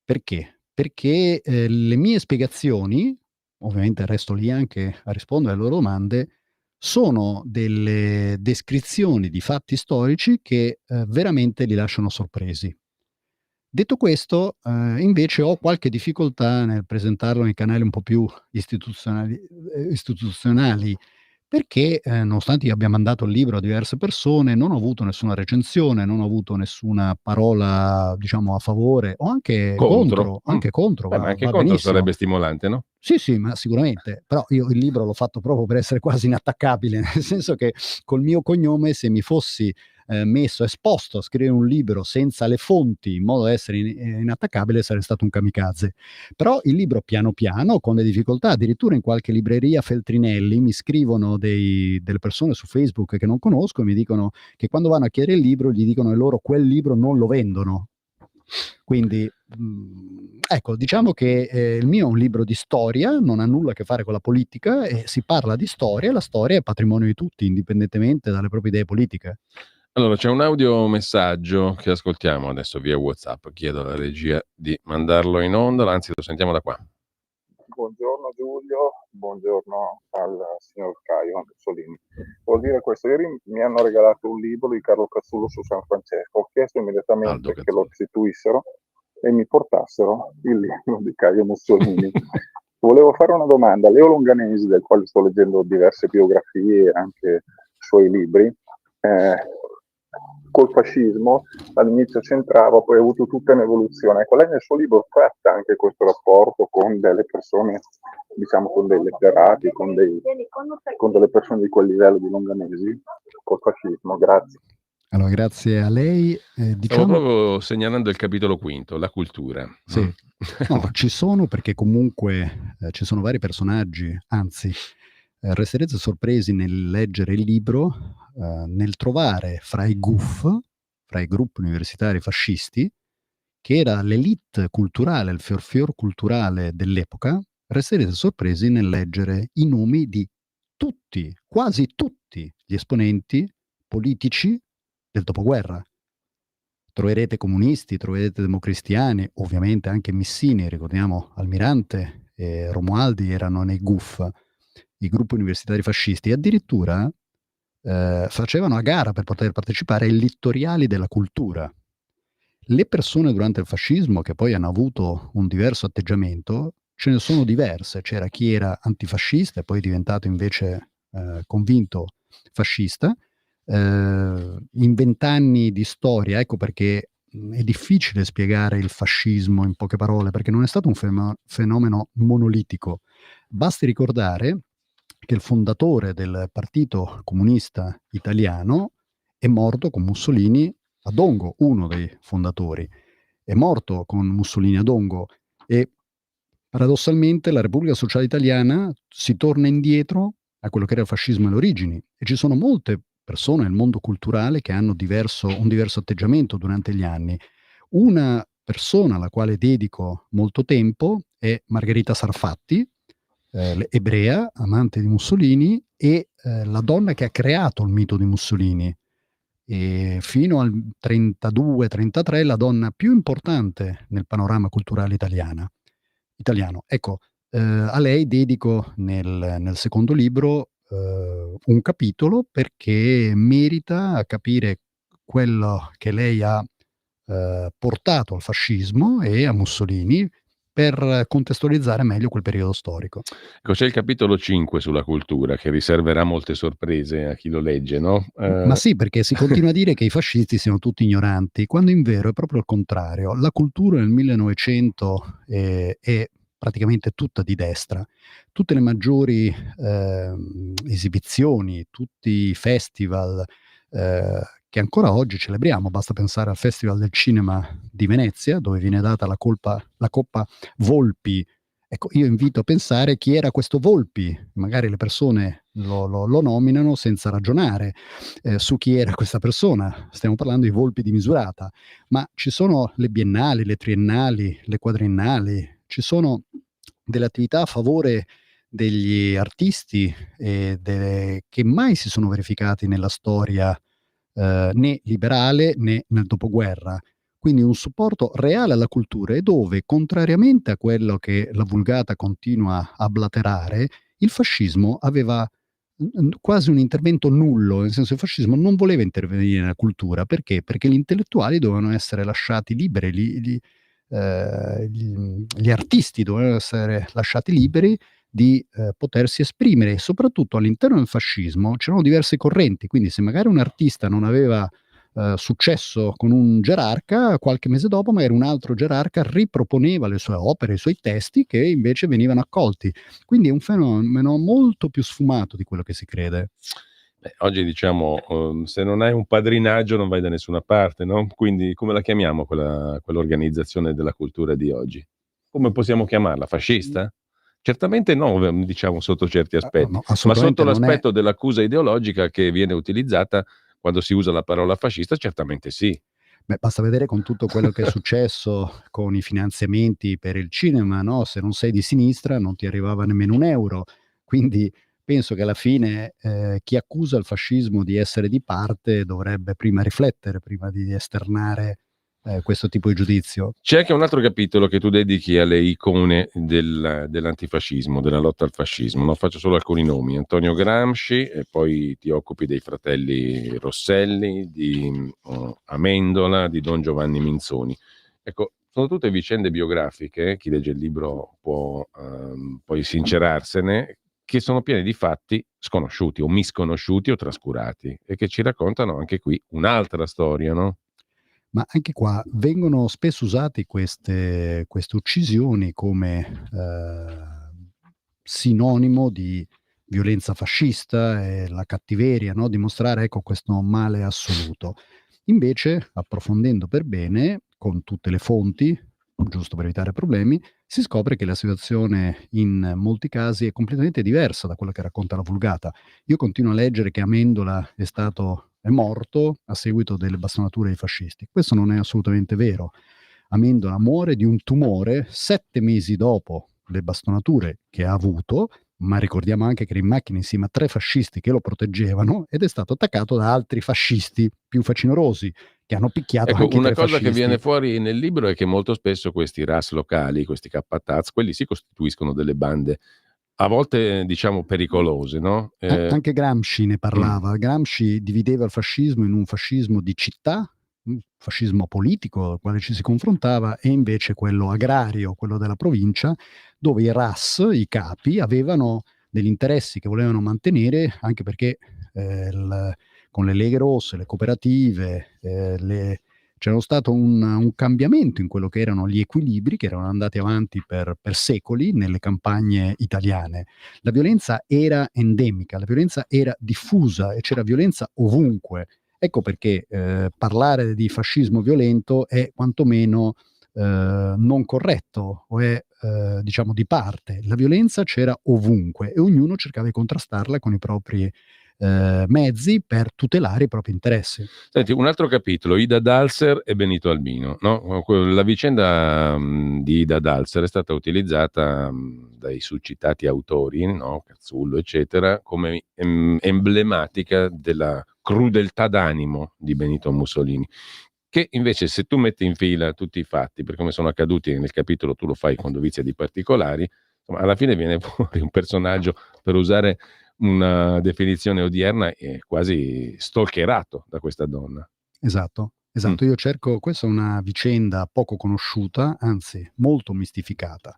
Speaker 3: Perché? Perché le mie spiegazioni, ovviamente resto lì anche a rispondere alle loro domande, sono delle descrizioni di fatti storici che veramente li lasciano sorpresi. Detto questo, invece ho qualche difficoltà nel presentarlo nei canali un po' più istituzionali, perché, nonostante io abbia mandato il libro a diverse persone, non ho avuto nessuna recensione, non ho avuto nessuna parola, diciamo, a favore o anche
Speaker 2: Contro.
Speaker 3: contro, anche contro,
Speaker 2: Ma anche
Speaker 3: va
Speaker 2: contro
Speaker 3: benissimo.
Speaker 2: sarebbe stimolante, no?
Speaker 3: Sì, ma sicuramente, però io il libro l'ho fatto proprio per essere quasi inattaccabile, nel senso che col mio cognome, se mi fossi esposto a scrivere un libro senza le fonti in modo da essere inattaccabile, sarei stato un kamikaze. Però il libro piano piano, con le difficoltà, addirittura in qualche libreria Feltrinelli mi scrivono delle persone su Facebook che non conosco e mi dicono che quando vanno a chiedere il libro gli dicono che loro quel libro non lo vendono. Quindi ecco, diciamo che il mio è un libro di storia, non ha nulla a che fare con la politica e si parla di storia, e la storia è patrimonio di tutti, indipendentemente dalle proprie idee politiche.
Speaker 2: Allora, c'è un audiomessaggio che ascoltiamo adesso via WhatsApp. Chiedo alla regia di mandarlo in onda, anzi lo sentiamo da qua.
Speaker 8: Buongiorno Giulio, buongiorno al signor Caio Mussolini. Vuol dire questo, ieri mi hanno regalato un libro di Carlo Cazzullo su San Francesco, ho chiesto immediatamente che lo restituissero e mi portassero il libro di Caio Mussolini. Volevo fare una domanda a Leo Longanesi, del quale sto leggendo diverse biografie e anche suoi libri. Col fascismo all'inizio c'entrava, poi ha avuto tutta un'evoluzione. Ecco, lei nel suo libro tratta anche questo rapporto con delle persone, diciamo con dei letterati, con delle persone di quel livello di Longanesi, col fascismo. Grazie.
Speaker 3: Allora, grazie a lei.
Speaker 2: Stavo
Speaker 3: Diciamo,
Speaker 2: proprio segnalando il capitolo quinto, la cultura.
Speaker 3: sì. No, ci sono perché comunque ci sono vari personaggi, anzi, resterete sorpresi nel leggere il libro, nel trovare fra i GUF, fra i gruppi universitari fascisti, che era l'élite culturale, il fior culturale dell'epoca, resterete sorpresi nel leggere i nomi di tutti, quasi tutti gli esponenti politici del dopoguerra. Troverete comunisti, troverete democristiani, ovviamente anche Missini, ricordiamo Almirante e Romualdi erano nei GUF, i gruppi universitari fascisti, e addirittura facevano a gara per poter partecipare ai littoriali della cultura. Le persone durante il fascismo che poi hanno avuto un diverso atteggiamento, ce ne sono diverse. C'era chi era antifascista e poi è diventato invece convinto fascista. In 20 anni di storia, ecco perché è difficile spiegare il fascismo in poche parole, perché non è stato un fenomeno monolitico. Basti ricordare che il fondatore del Partito Comunista Italiano è morto con Mussolini a Dongo, uno dei fondatori, è morto con Mussolini a Dongo, e paradossalmente la Repubblica Sociale Italiana si torna indietro a quello che era il fascismo alle origini, e ci sono molte persone nel mondo culturale che hanno un diverso atteggiamento durante gli anni. Una persona alla quale dedico molto tempo è Margherita Sarfatti, ebrea, amante di Mussolini, e la donna che ha creato il mito di Mussolini. E fino al 32-33 la donna più importante nel panorama culturale italiano. Ecco, a lei dedico nel secondo libro un capitolo perché merita capire quello che lei ha portato al fascismo e a Mussolini per contestualizzare meglio quel periodo storico.
Speaker 2: Ecco, c'è il capitolo 5 sulla cultura che riserverà molte sorprese a chi lo legge, no?
Speaker 3: Ma sì, perché si continua a dire che i fascisti siano tutti ignoranti, quando in vero è proprio il contrario. La cultura nel 1900 è praticamente tutta di destra. Tutte le maggiori esibizioni, tutti i festival che ancora oggi celebriamo, basta pensare al Festival del Cinema di Venezia, dove viene data la Coppa Volpi. Ecco, io invito a pensare chi era questo Volpi, magari le persone lo nominano senza ragionare su chi era questa persona. Stiamo parlando di Volpi di Misurata, ma ci sono le biennali, le triennali, le quadriennali, ci sono delle attività a favore degli artisti che mai si sono verificati nella storia né liberale né nel dopoguerra. Quindi un supporto reale alla cultura, e dove, contrariamente a quello che la vulgata continua a blaterare, il fascismo aveva quasi un intervento nullo, nel senso che il fascismo non voleva intervenire nella cultura. Perché? Perché gli intellettuali dovevano essere lasciati liberi, gli artisti dovevano essere lasciati liberi di potersi esprimere, e soprattutto all'interno del fascismo c'erano diverse correnti, quindi se magari un artista non aveva successo con un gerarca, qualche mese dopo magari un altro gerarca riproponeva le sue opere, i suoi testi, che invece venivano accolti. Quindi è un fenomeno molto più sfumato di quello che si crede.
Speaker 2: Oggi diciamo, se non hai un padrinaggio non vai da nessuna parte, no? Quindi come la chiamiamo quell'organizzazione della cultura di oggi? Come possiamo chiamarla? Fascista? Certamente no, diciamo sotto certi aspetti,
Speaker 3: No,
Speaker 2: ma
Speaker 3: assolutamente
Speaker 2: sotto
Speaker 3: non è.
Speaker 2: l'aspetto dell'accusa ideologica che viene utilizzata quando si usa la parola fascista, certamente sì.
Speaker 3: Beh, basta vedere con tutto quello che è successo con i finanziamenti per il cinema, no? Se non sei di sinistra non ti arrivava nemmeno un euro. Quindi penso che alla fine chi accusa il fascismo di essere di parte dovrebbe prima riflettere, prima di esternare questo tipo di giudizio.
Speaker 2: C'è anche un altro capitolo che tu dedichi alle icone dell'antifascismo, della lotta al fascismo. No? Faccio solo alcuni nomi: Antonio Gramsci, e poi ti occupi dei fratelli Rosselli, di Amendola, di Don Giovanni Minzoni. Ecco, sono tutte vicende biografiche, chi legge il libro può poi sincerarsene, che sono piene di fatti sconosciuti o misconosciuti o trascurati, e che ci raccontano anche qui un'altra storia, no?
Speaker 3: Ma anche qua vengono spesso usate queste uccisioni come sinonimo di violenza fascista e la cattiveria, no? Dimostrare, ecco, questo male assoluto. Invece, approfondendo per bene, con tutte le fonti, giusto per evitare problemi, si scopre che la situazione in molti casi è completamente diversa da quella che racconta la Vulgata. Io continuo a leggere che Amendola è morto a seguito delle bastonature dei fascisti. Questo non è assolutamente vero. Amendola muore di un tumore 7 mesi dopo le bastonature che ha avuto, ma ricordiamo anche che era in macchina insieme a 3 fascisti che lo proteggevano ed è stato attaccato da altri fascisti più facinorosi che hanno picchiato
Speaker 2: Ecco,
Speaker 3: anche i
Speaker 2: una
Speaker 3: 3
Speaker 2: cosa
Speaker 3: fascisti.
Speaker 2: che viene fuori nel libro è che molto spesso questi RAS locali, questi K-Taz, quelli si costituiscono delle bande, a volte diciamo pericolose, no?
Speaker 3: Anche Gramsci ne parlava. Gramsci divideva il fascismo in un fascismo di città, un fascismo politico al quale ci si confrontava, e invece quello agrario, quello della provincia, dove i RAS, i capi, avevano degli interessi che volevano mantenere, anche perché con le leghe rosse, le cooperative, c'era stato un cambiamento in quello che erano gli equilibri che erano andati avanti per secoli nelle campagne italiane. La violenza era endemica, la violenza era diffusa e c'era violenza ovunque. Ecco perché parlare di fascismo violento è quantomeno non corretto o è diciamo di parte. La violenza c'era ovunque e ognuno cercava di contrastarla con i propri mezzi per tutelare i propri interessi.
Speaker 2: Senti, un altro capitolo, Ida Dalser e Benito Albino, no? La vicenda di Ida Dalser è stata utilizzata dai succitati autori, no? Cazzullo eccetera, come emblematica della crudeltà d'animo di Benito Mussolini, che invece se tu metti in fila tutti i fatti, per come sono accaduti nel capitolo, tu lo fai con dovizia di particolari, insomma, alla fine viene fuori un personaggio, per usare una definizione odierna, è quasi stalkerato da questa donna.
Speaker 3: Esatto. Io cerco, questa è una vicenda poco conosciuta, anzi molto mistificata.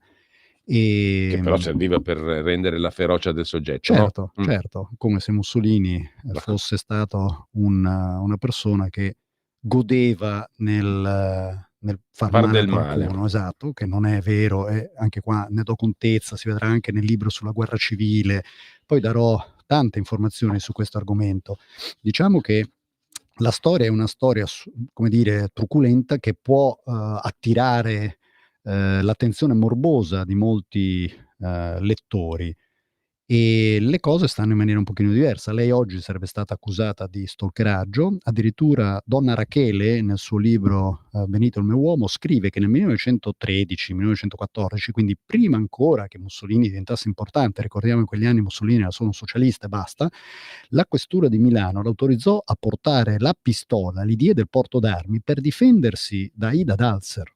Speaker 2: Che però serviva per rendere la ferocia del soggetto.
Speaker 3: Certo,
Speaker 2: no?
Speaker 3: certo, come se Mussolini fosse stato una persona che godeva nel far male a qualcuno,
Speaker 2: male.
Speaker 3: esatto, che non è vero, e anche qua ne do contezza, si vedrà anche nel libro sulla guerra civile, poi darò tante informazioni su questo argomento. Diciamo che la storia è una storia, come dire, truculenta, che può attirare l'attenzione morbosa di molti lettori, e le cose stanno in maniera un pochino diversa. Lei oggi sarebbe stata accusata di stalkeraggio, addirittura Donna Rachele nel suo libro Benito il mio uomo scrive che nel 1913-1914, quindi prima ancora che Mussolini diventasse importante, ricordiamo in quegli anni Mussolini era solo un socialista e basta, la questura di Milano l'autorizzò a portare la pistola, l'idea del porto d'armi, per difendersi da Ida Dalser.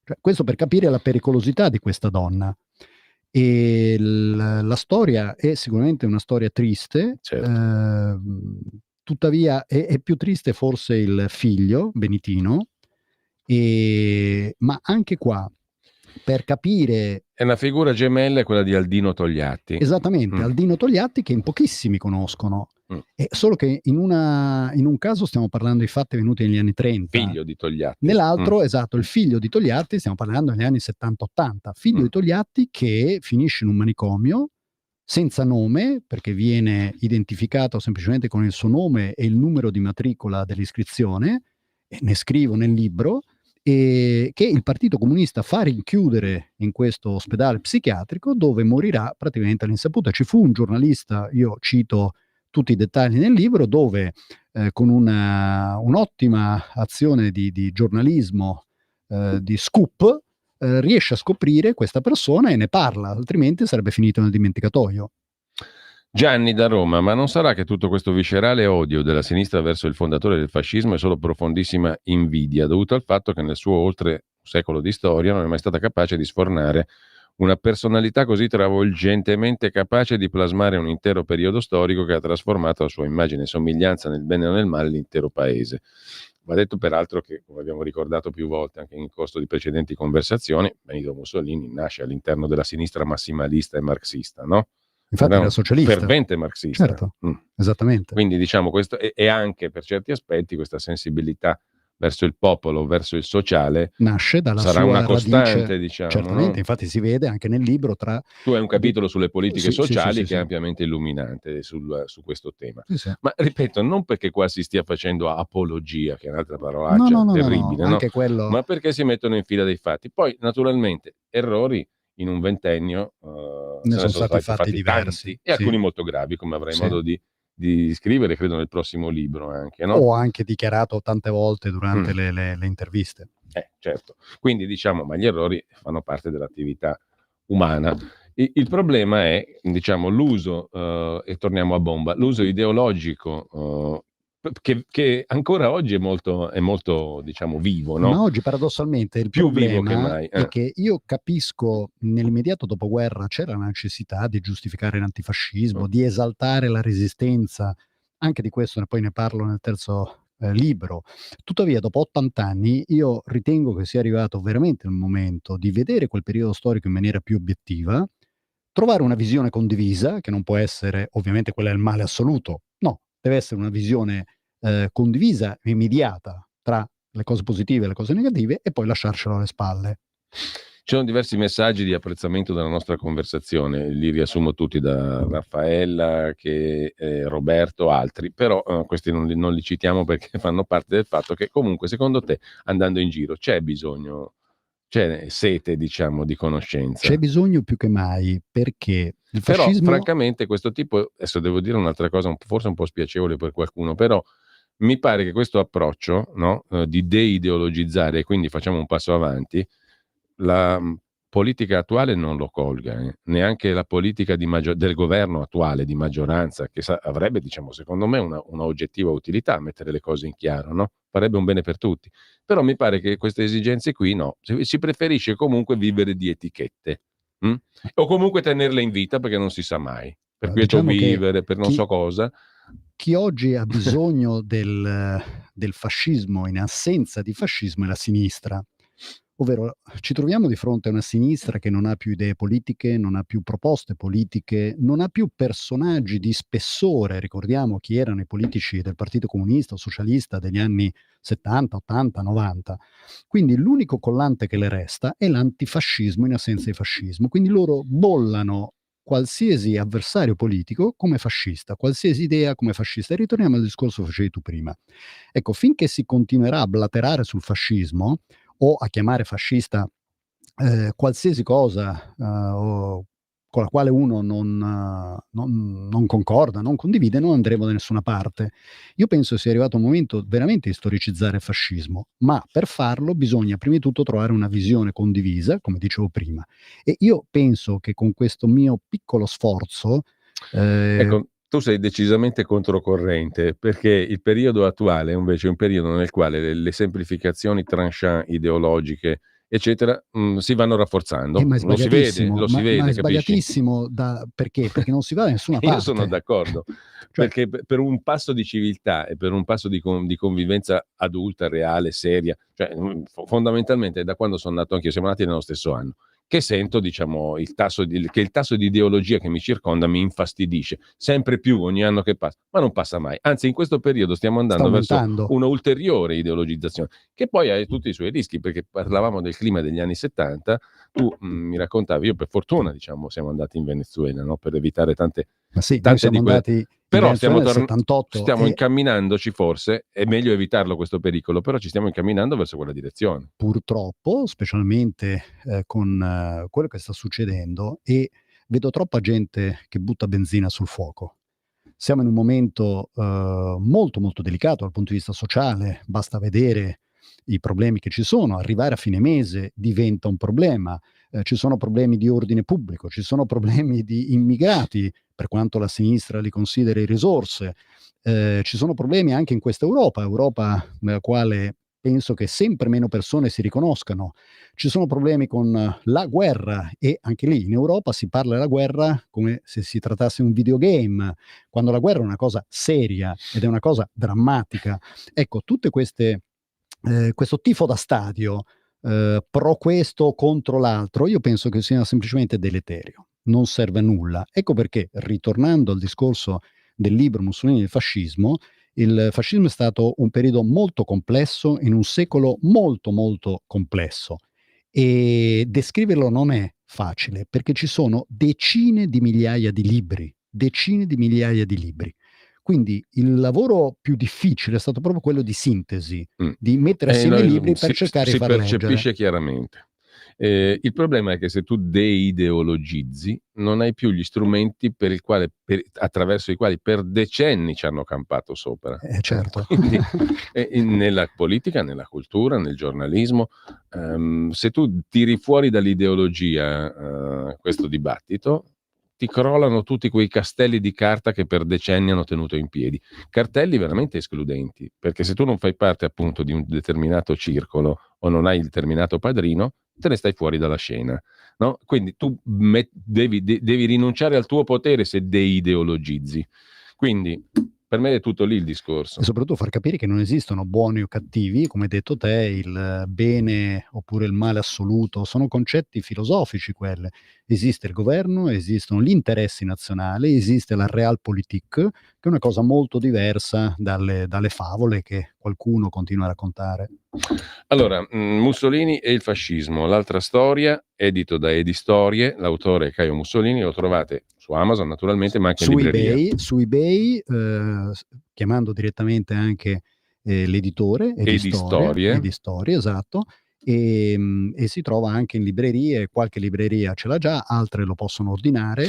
Speaker 3: Cioè, questo per capire la pericolosità di questa donna. E la storia è sicuramente una storia triste,
Speaker 2: certo.
Speaker 3: Tuttavia è più triste forse il figlio Benitino, ma anche qua per capire...
Speaker 2: È una figura gemella, è quella di Aldino Togliatti.
Speaker 3: Esattamente, Aldino Togliatti, che in pochissimi conoscono. Solo che in un caso stiamo parlando di fatti venuti negli anni 30.
Speaker 2: Figlio di Togliatti.
Speaker 3: Nell'altro, esatto, il figlio di Togliatti, stiamo parlando negli anni 70-80. Figlio di Togliatti che finisce in un manicomio senza nome, perché viene identificato semplicemente con il suo nome e il numero di matricola dell'iscrizione, e ne scrivo nel libro, e che il Partito Comunista fa rinchiudere in questo ospedale psichiatrico, dove morirà praticamente all'insaputa. Ci fu un giornalista, io cito tutti i dettagli nel libro, dove con un'ottima azione di giornalismo, di scoop, riesce a scoprire questa persona e ne parla, altrimenti sarebbe finito nel dimenticatoio.
Speaker 2: Gianni da Roma, ma non sarà che tutto questo viscerale odio della sinistra verso il fondatore del fascismo è solo profondissima invidia, dovuto al fatto che nel suo oltre un secolo di storia non è mai stata capace di sfornare una personalità così travolgentemente capace di plasmare un intero periodo storico che ha trasformato a sua immagine e somiglianza nel bene o nel male l'intero paese. Va detto peraltro che, come abbiamo ricordato più volte anche in corso di precedenti conversazioni, Benito Mussolini nasce all'interno della sinistra massimalista e marxista, no?
Speaker 3: Infatti era socialista.
Speaker 2: Fervente marxista.
Speaker 3: Certo, esattamente.
Speaker 2: Quindi diciamo questo è anche per certi aspetti questa sensibilità verso il popolo, verso il sociale,
Speaker 3: nasce dalla
Speaker 2: sarà
Speaker 3: sua
Speaker 2: una costante,
Speaker 3: radice,
Speaker 2: diciamo,
Speaker 3: certamente,
Speaker 2: no?
Speaker 3: infatti si vede anche nel libro tra...
Speaker 2: Tu hai un capitolo sulle politiche
Speaker 3: Sì, sì,
Speaker 2: sociali
Speaker 3: sì,
Speaker 2: che
Speaker 3: sì,
Speaker 2: è
Speaker 3: sì.
Speaker 2: ampiamente illuminante su questo tema.
Speaker 3: Sì, sì.
Speaker 2: Ma ripeto, non perché qua si stia facendo apologia, che è un'altra
Speaker 3: No,
Speaker 2: parolaccia
Speaker 3: no, no, no,
Speaker 2: terribile,
Speaker 3: no,
Speaker 2: no?
Speaker 3: anche quello...
Speaker 2: Ma perché si mettono in fila dei fatti. Poi, naturalmente, errori in un ventennio
Speaker 3: Ne
Speaker 2: se ne
Speaker 3: sono
Speaker 2: sono
Speaker 3: stati
Speaker 2: fatti
Speaker 3: diversi,
Speaker 2: tanti, e
Speaker 3: sì.
Speaker 2: alcuni molto gravi, come avrai
Speaker 3: Sì.
Speaker 2: modo di scrivere, credo, nel prossimo libro anche, no?
Speaker 3: Ho anche dichiarato tante volte durante
Speaker 2: Mm.
Speaker 3: le interviste.
Speaker 2: Certo. Quindi diciamo, ma gli errori fanno parte dell'attività umana. Il problema è, diciamo, l'uso, e torniamo a bomba, l'uso ideologico che ancora oggi è molto, diciamo, vivo,
Speaker 3: Ma
Speaker 2: no?
Speaker 3: oggi paradossalmente il
Speaker 2: Più vivo che
Speaker 3: problema
Speaker 2: mai.
Speaker 3: è che io capisco nell'immediato dopoguerra c'era la necessità di giustificare l'antifascismo, di esaltare la resistenza, anche di questo poi ne parlo nel terzo libro. Tuttavia dopo 80 anni io ritengo che sia arrivato veramente il momento di vedere quel periodo storico in maniera più obiettiva, trovare una visione condivisa, che non può essere ovviamente quella del male assoluto, no, deve essere una visione condivisa e immediata tra le cose positive e le cose negative e poi lasciarcelo alle spalle.
Speaker 2: Ci sono diversi messaggi di apprezzamento della nostra conversazione, li riassumo tutti da Raffaella, Roberto, altri, però questi non li citiamo perché fanno parte del fatto che comunque secondo te, andando in giro, c'è sete, diciamo, di conoscenza.
Speaker 3: C'è bisogno più che mai, perché il
Speaker 2: Però
Speaker 3: fascismo...
Speaker 2: francamente questo tipo, adesso devo dire un'altra cosa, forse un po' spiacevole per qualcuno, però mi pare che questo approccio, no, di deideologizzare, e quindi facciamo un passo avanti, la politica attuale non lo colga, neanche la politica del governo attuale di maggioranza, che avrebbe, diciamo, secondo me una oggettiva utilità a mettere le cose in chiaro, no? Farebbe un bene per tutti. Però mi pare che queste esigenze qui no, si preferisce comunque vivere di etichette, o comunque tenerle in vita perché non si sa mai, per quieto
Speaker 3: diciamo che
Speaker 2: vivere, per non so cosa.
Speaker 3: Chi oggi ha bisogno del fascismo in assenza di fascismo è la sinistra. Ovvero ci troviamo di fronte a una sinistra che non ha più idee politiche, non ha più proposte politiche, non ha più personaggi di spessore. Ricordiamo chi erano i politici del Partito Comunista o Socialista degli anni 70, 80, 90. Quindi l'unico collante che le resta è l'antifascismo in assenza di fascismo. Quindi loro bollano qualsiasi avversario politico come fascista, qualsiasi idea come fascista. E ritorniamo al discorso che facevi tu prima. Ecco, finché si continuerà a blaterare sul fascismo o a chiamare fascista qualsiasi cosa o con la quale uno non concorda, non condivide, non andremo da nessuna parte. Io penso sia arrivato il momento veramente di storicizzare il fascismo, ma per farlo bisogna prima di tutto trovare una visione condivisa, come dicevo prima. E io penso che con questo mio piccolo sforzo...
Speaker 2: Ecco, tu sei decisamente controcorrente, perché il periodo attuale è invece un periodo nel quale le semplificazioni tranchant ideologiche, eccetera, si vanno rafforzando.
Speaker 3: Ma è
Speaker 2: Lo si vede,
Speaker 3: sbagliatissimo,
Speaker 2: lo si
Speaker 3: ma
Speaker 2: vede,
Speaker 3: è
Speaker 2: capisci?
Speaker 3: sbagliatissimo perché? Perché non si va da nessuna parte.
Speaker 2: Io sono d'accordo,
Speaker 3: Cioè-
Speaker 2: perché per un passo di civiltà e per un passo di convivenza adulta, reale, seria, cioè fondamentalmente da quando sono nato anch'io, siamo nati nello stesso anno, che sento, diciamo, che il tasso di ideologia che mi circonda mi infastidisce sempre più ogni anno che passa, ma non passa mai. Anzi, in questo periodo stiamo andando verso una ulteriore ideologizzazione, che poi ha tutti i suoi rischi, perché parlavamo del clima degli anni 70, tu mi raccontavi, io per fortuna, diciamo, siamo andati in Venezuela, no? Per evitare tante
Speaker 3: noi siamo andati
Speaker 2: però
Speaker 3: nel 78
Speaker 2: stiamo incamminandoci, forse è meglio evitarlo questo pericolo, però ci stiamo incamminando verso quella direzione.
Speaker 3: Purtroppo, specialmente con quello che sta succedendo, e vedo troppa gente che butta benzina sul fuoco. Siamo in un momento molto molto delicato dal punto di vista sociale, basta vedere i problemi che ci sono, arrivare a fine mese diventa un problema, ci sono problemi di ordine pubblico, ci sono problemi di immigrati, per quanto la sinistra li consideri risorse, ci sono problemi anche in questa Europa nella quale penso che sempre meno persone si riconoscano. Ci sono problemi con la guerra e anche lì in Europa si parla della guerra come se si trattasse di un videogame, quando la guerra è una cosa seria ed è una cosa drammatica. Ecco, tutte queste questo tifo da stadio pro questo o contro l'altro, io penso che sia semplicemente deleterio, non serve a nulla. Ecco perché, ritornando al discorso del libro Mussolini e il fascismo, Il fascismo è stato un periodo molto complesso in un secolo molto molto complesso, e descriverlo non è facile perché ci sono decine di migliaia di libri. Quindi il lavoro più difficile è stato proprio quello di sintesi, di mettere assieme i libri per cercare di far leggere.
Speaker 2: Si percepisce chiaramente. Il problema è che se tu deideologizzi non hai più gli strumenti attraverso i quali per decenni ci hanno campato sopra.
Speaker 3: Certo.
Speaker 2: Quindi, nella politica, nella cultura, nel giornalismo, se tu tiri fuori dall'ideologia questo dibattito, ti crollano tutti quei castelli di carta che per decenni hanno tenuto in piedi. Cartelli veramente escludenti, perché se tu non fai parte appunto di un determinato circolo o non hai il determinato padrino, te ne stai fuori dalla scena, no? Quindi tu devi rinunciare al tuo potere se deideologizzi. Quindi per me è tutto lì il discorso.
Speaker 3: E soprattutto far capire che non esistono buoni o cattivi, come hai detto te, il bene oppure il male assoluto, sono concetti filosofici quelli. Esiste il governo, esistono gli interessi nazionali, esiste la realpolitik, che è una cosa molto diversa dalle favole che qualcuno continua a raccontare.
Speaker 2: Allora, Mussolini e il fascismo, l'altra storia, edito da Edistorie, l'autore è Caio Mussolini, lo trovate su Amazon naturalmente, ma anche in libreria.
Speaker 3: Su eBay, chiamando direttamente anche l'editore, Edistorie, esatto, e si trova anche in librerie, qualche libreria ce l'ha già, altre lo possono ordinare,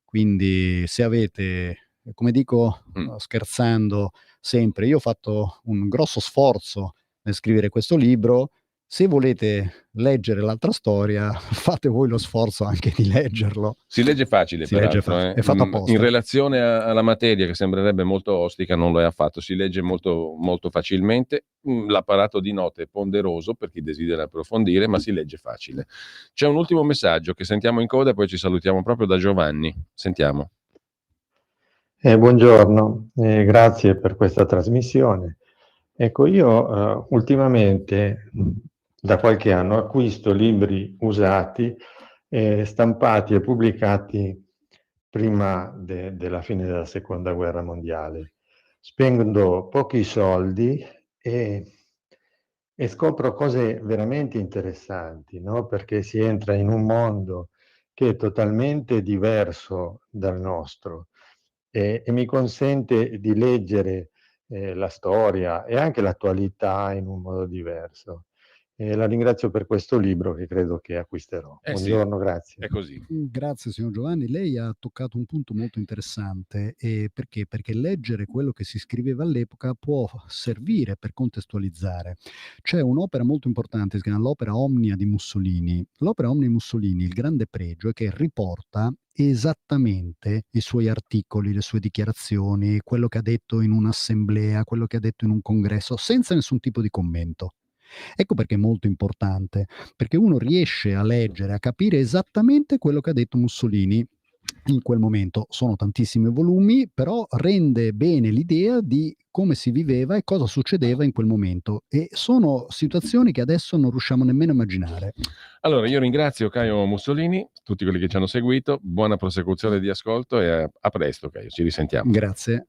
Speaker 3: quindi se avete, come dico scherzando sempre, io ho fatto un grosso sforzo nel scrivere questo libro. Se volete leggere l'altra storia, fate voi lo sforzo anche di leggerlo.
Speaker 2: Si legge facile,
Speaker 3: È fatto apposta.
Speaker 2: In relazione alla materia, che sembrerebbe molto ostica, non lo è affatto. Si legge molto, molto facilmente. L'apparato di note è ponderoso per chi desidera approfondire, ma si legge facile. C'è un ultimo messaggio che sentiamo in coda e poi ci salutiamo proprio da Giovanni. Sentiamo.
Speaker 9: Buongiorno, grazie per questa trasmissione. Ecco, io ultimamente da qualche anno acquisto libri usati, stampati e pubblicati prima della fine della Seconda Guerra Mondiale. Spendo pochi soldi e scopro cose veramente interessanti, no? Perché si entra in un mondo che è totalmente diverso dal nostro e mi consente di leggere la storia e anche l'attualità in un modo diverso. La ringrazio per questo libro che credo che acquisterò. Buongiorno,
Speaker 2: sì,
Speaker 9: grazie.
Speaker 2: È così.
Speaker 3: Grazie signor Giovanni, lei ha toccato un punto molto interessante. Perché? Perché leggere quello che si scriveva all'epoca può servire per contestualizzare. C'è un'opera molto importante, si chiama l'opera Omnia di Mussolini. L'opera Omnia di Mussolini, il grande pregio è che riporta esattamente i suoi articoli, le sue dichiarazioni, quello che ha detto in un'assemblea, quello che ha detto in un congresso, senza nessun tipo di commento. Ecco perché è molto importante, perché uno riesce a leggere, a capire esattamente quello che ha detto Mussolini in quel momento. Sono tantissimi volumi, però rende bene l'idea di come si viveva e cosa succedeva in quel momento, e sono situazioni che adesso non riusciamo nemmeno a immaginare.
Speaker 2: Allora, io ringrazio Caio Mussolini, tutti quelli che ci hanno seguito, buona prosecuzione di ascolto e a presto Caio, ci risentiamo.
Speaker 3: Grazie.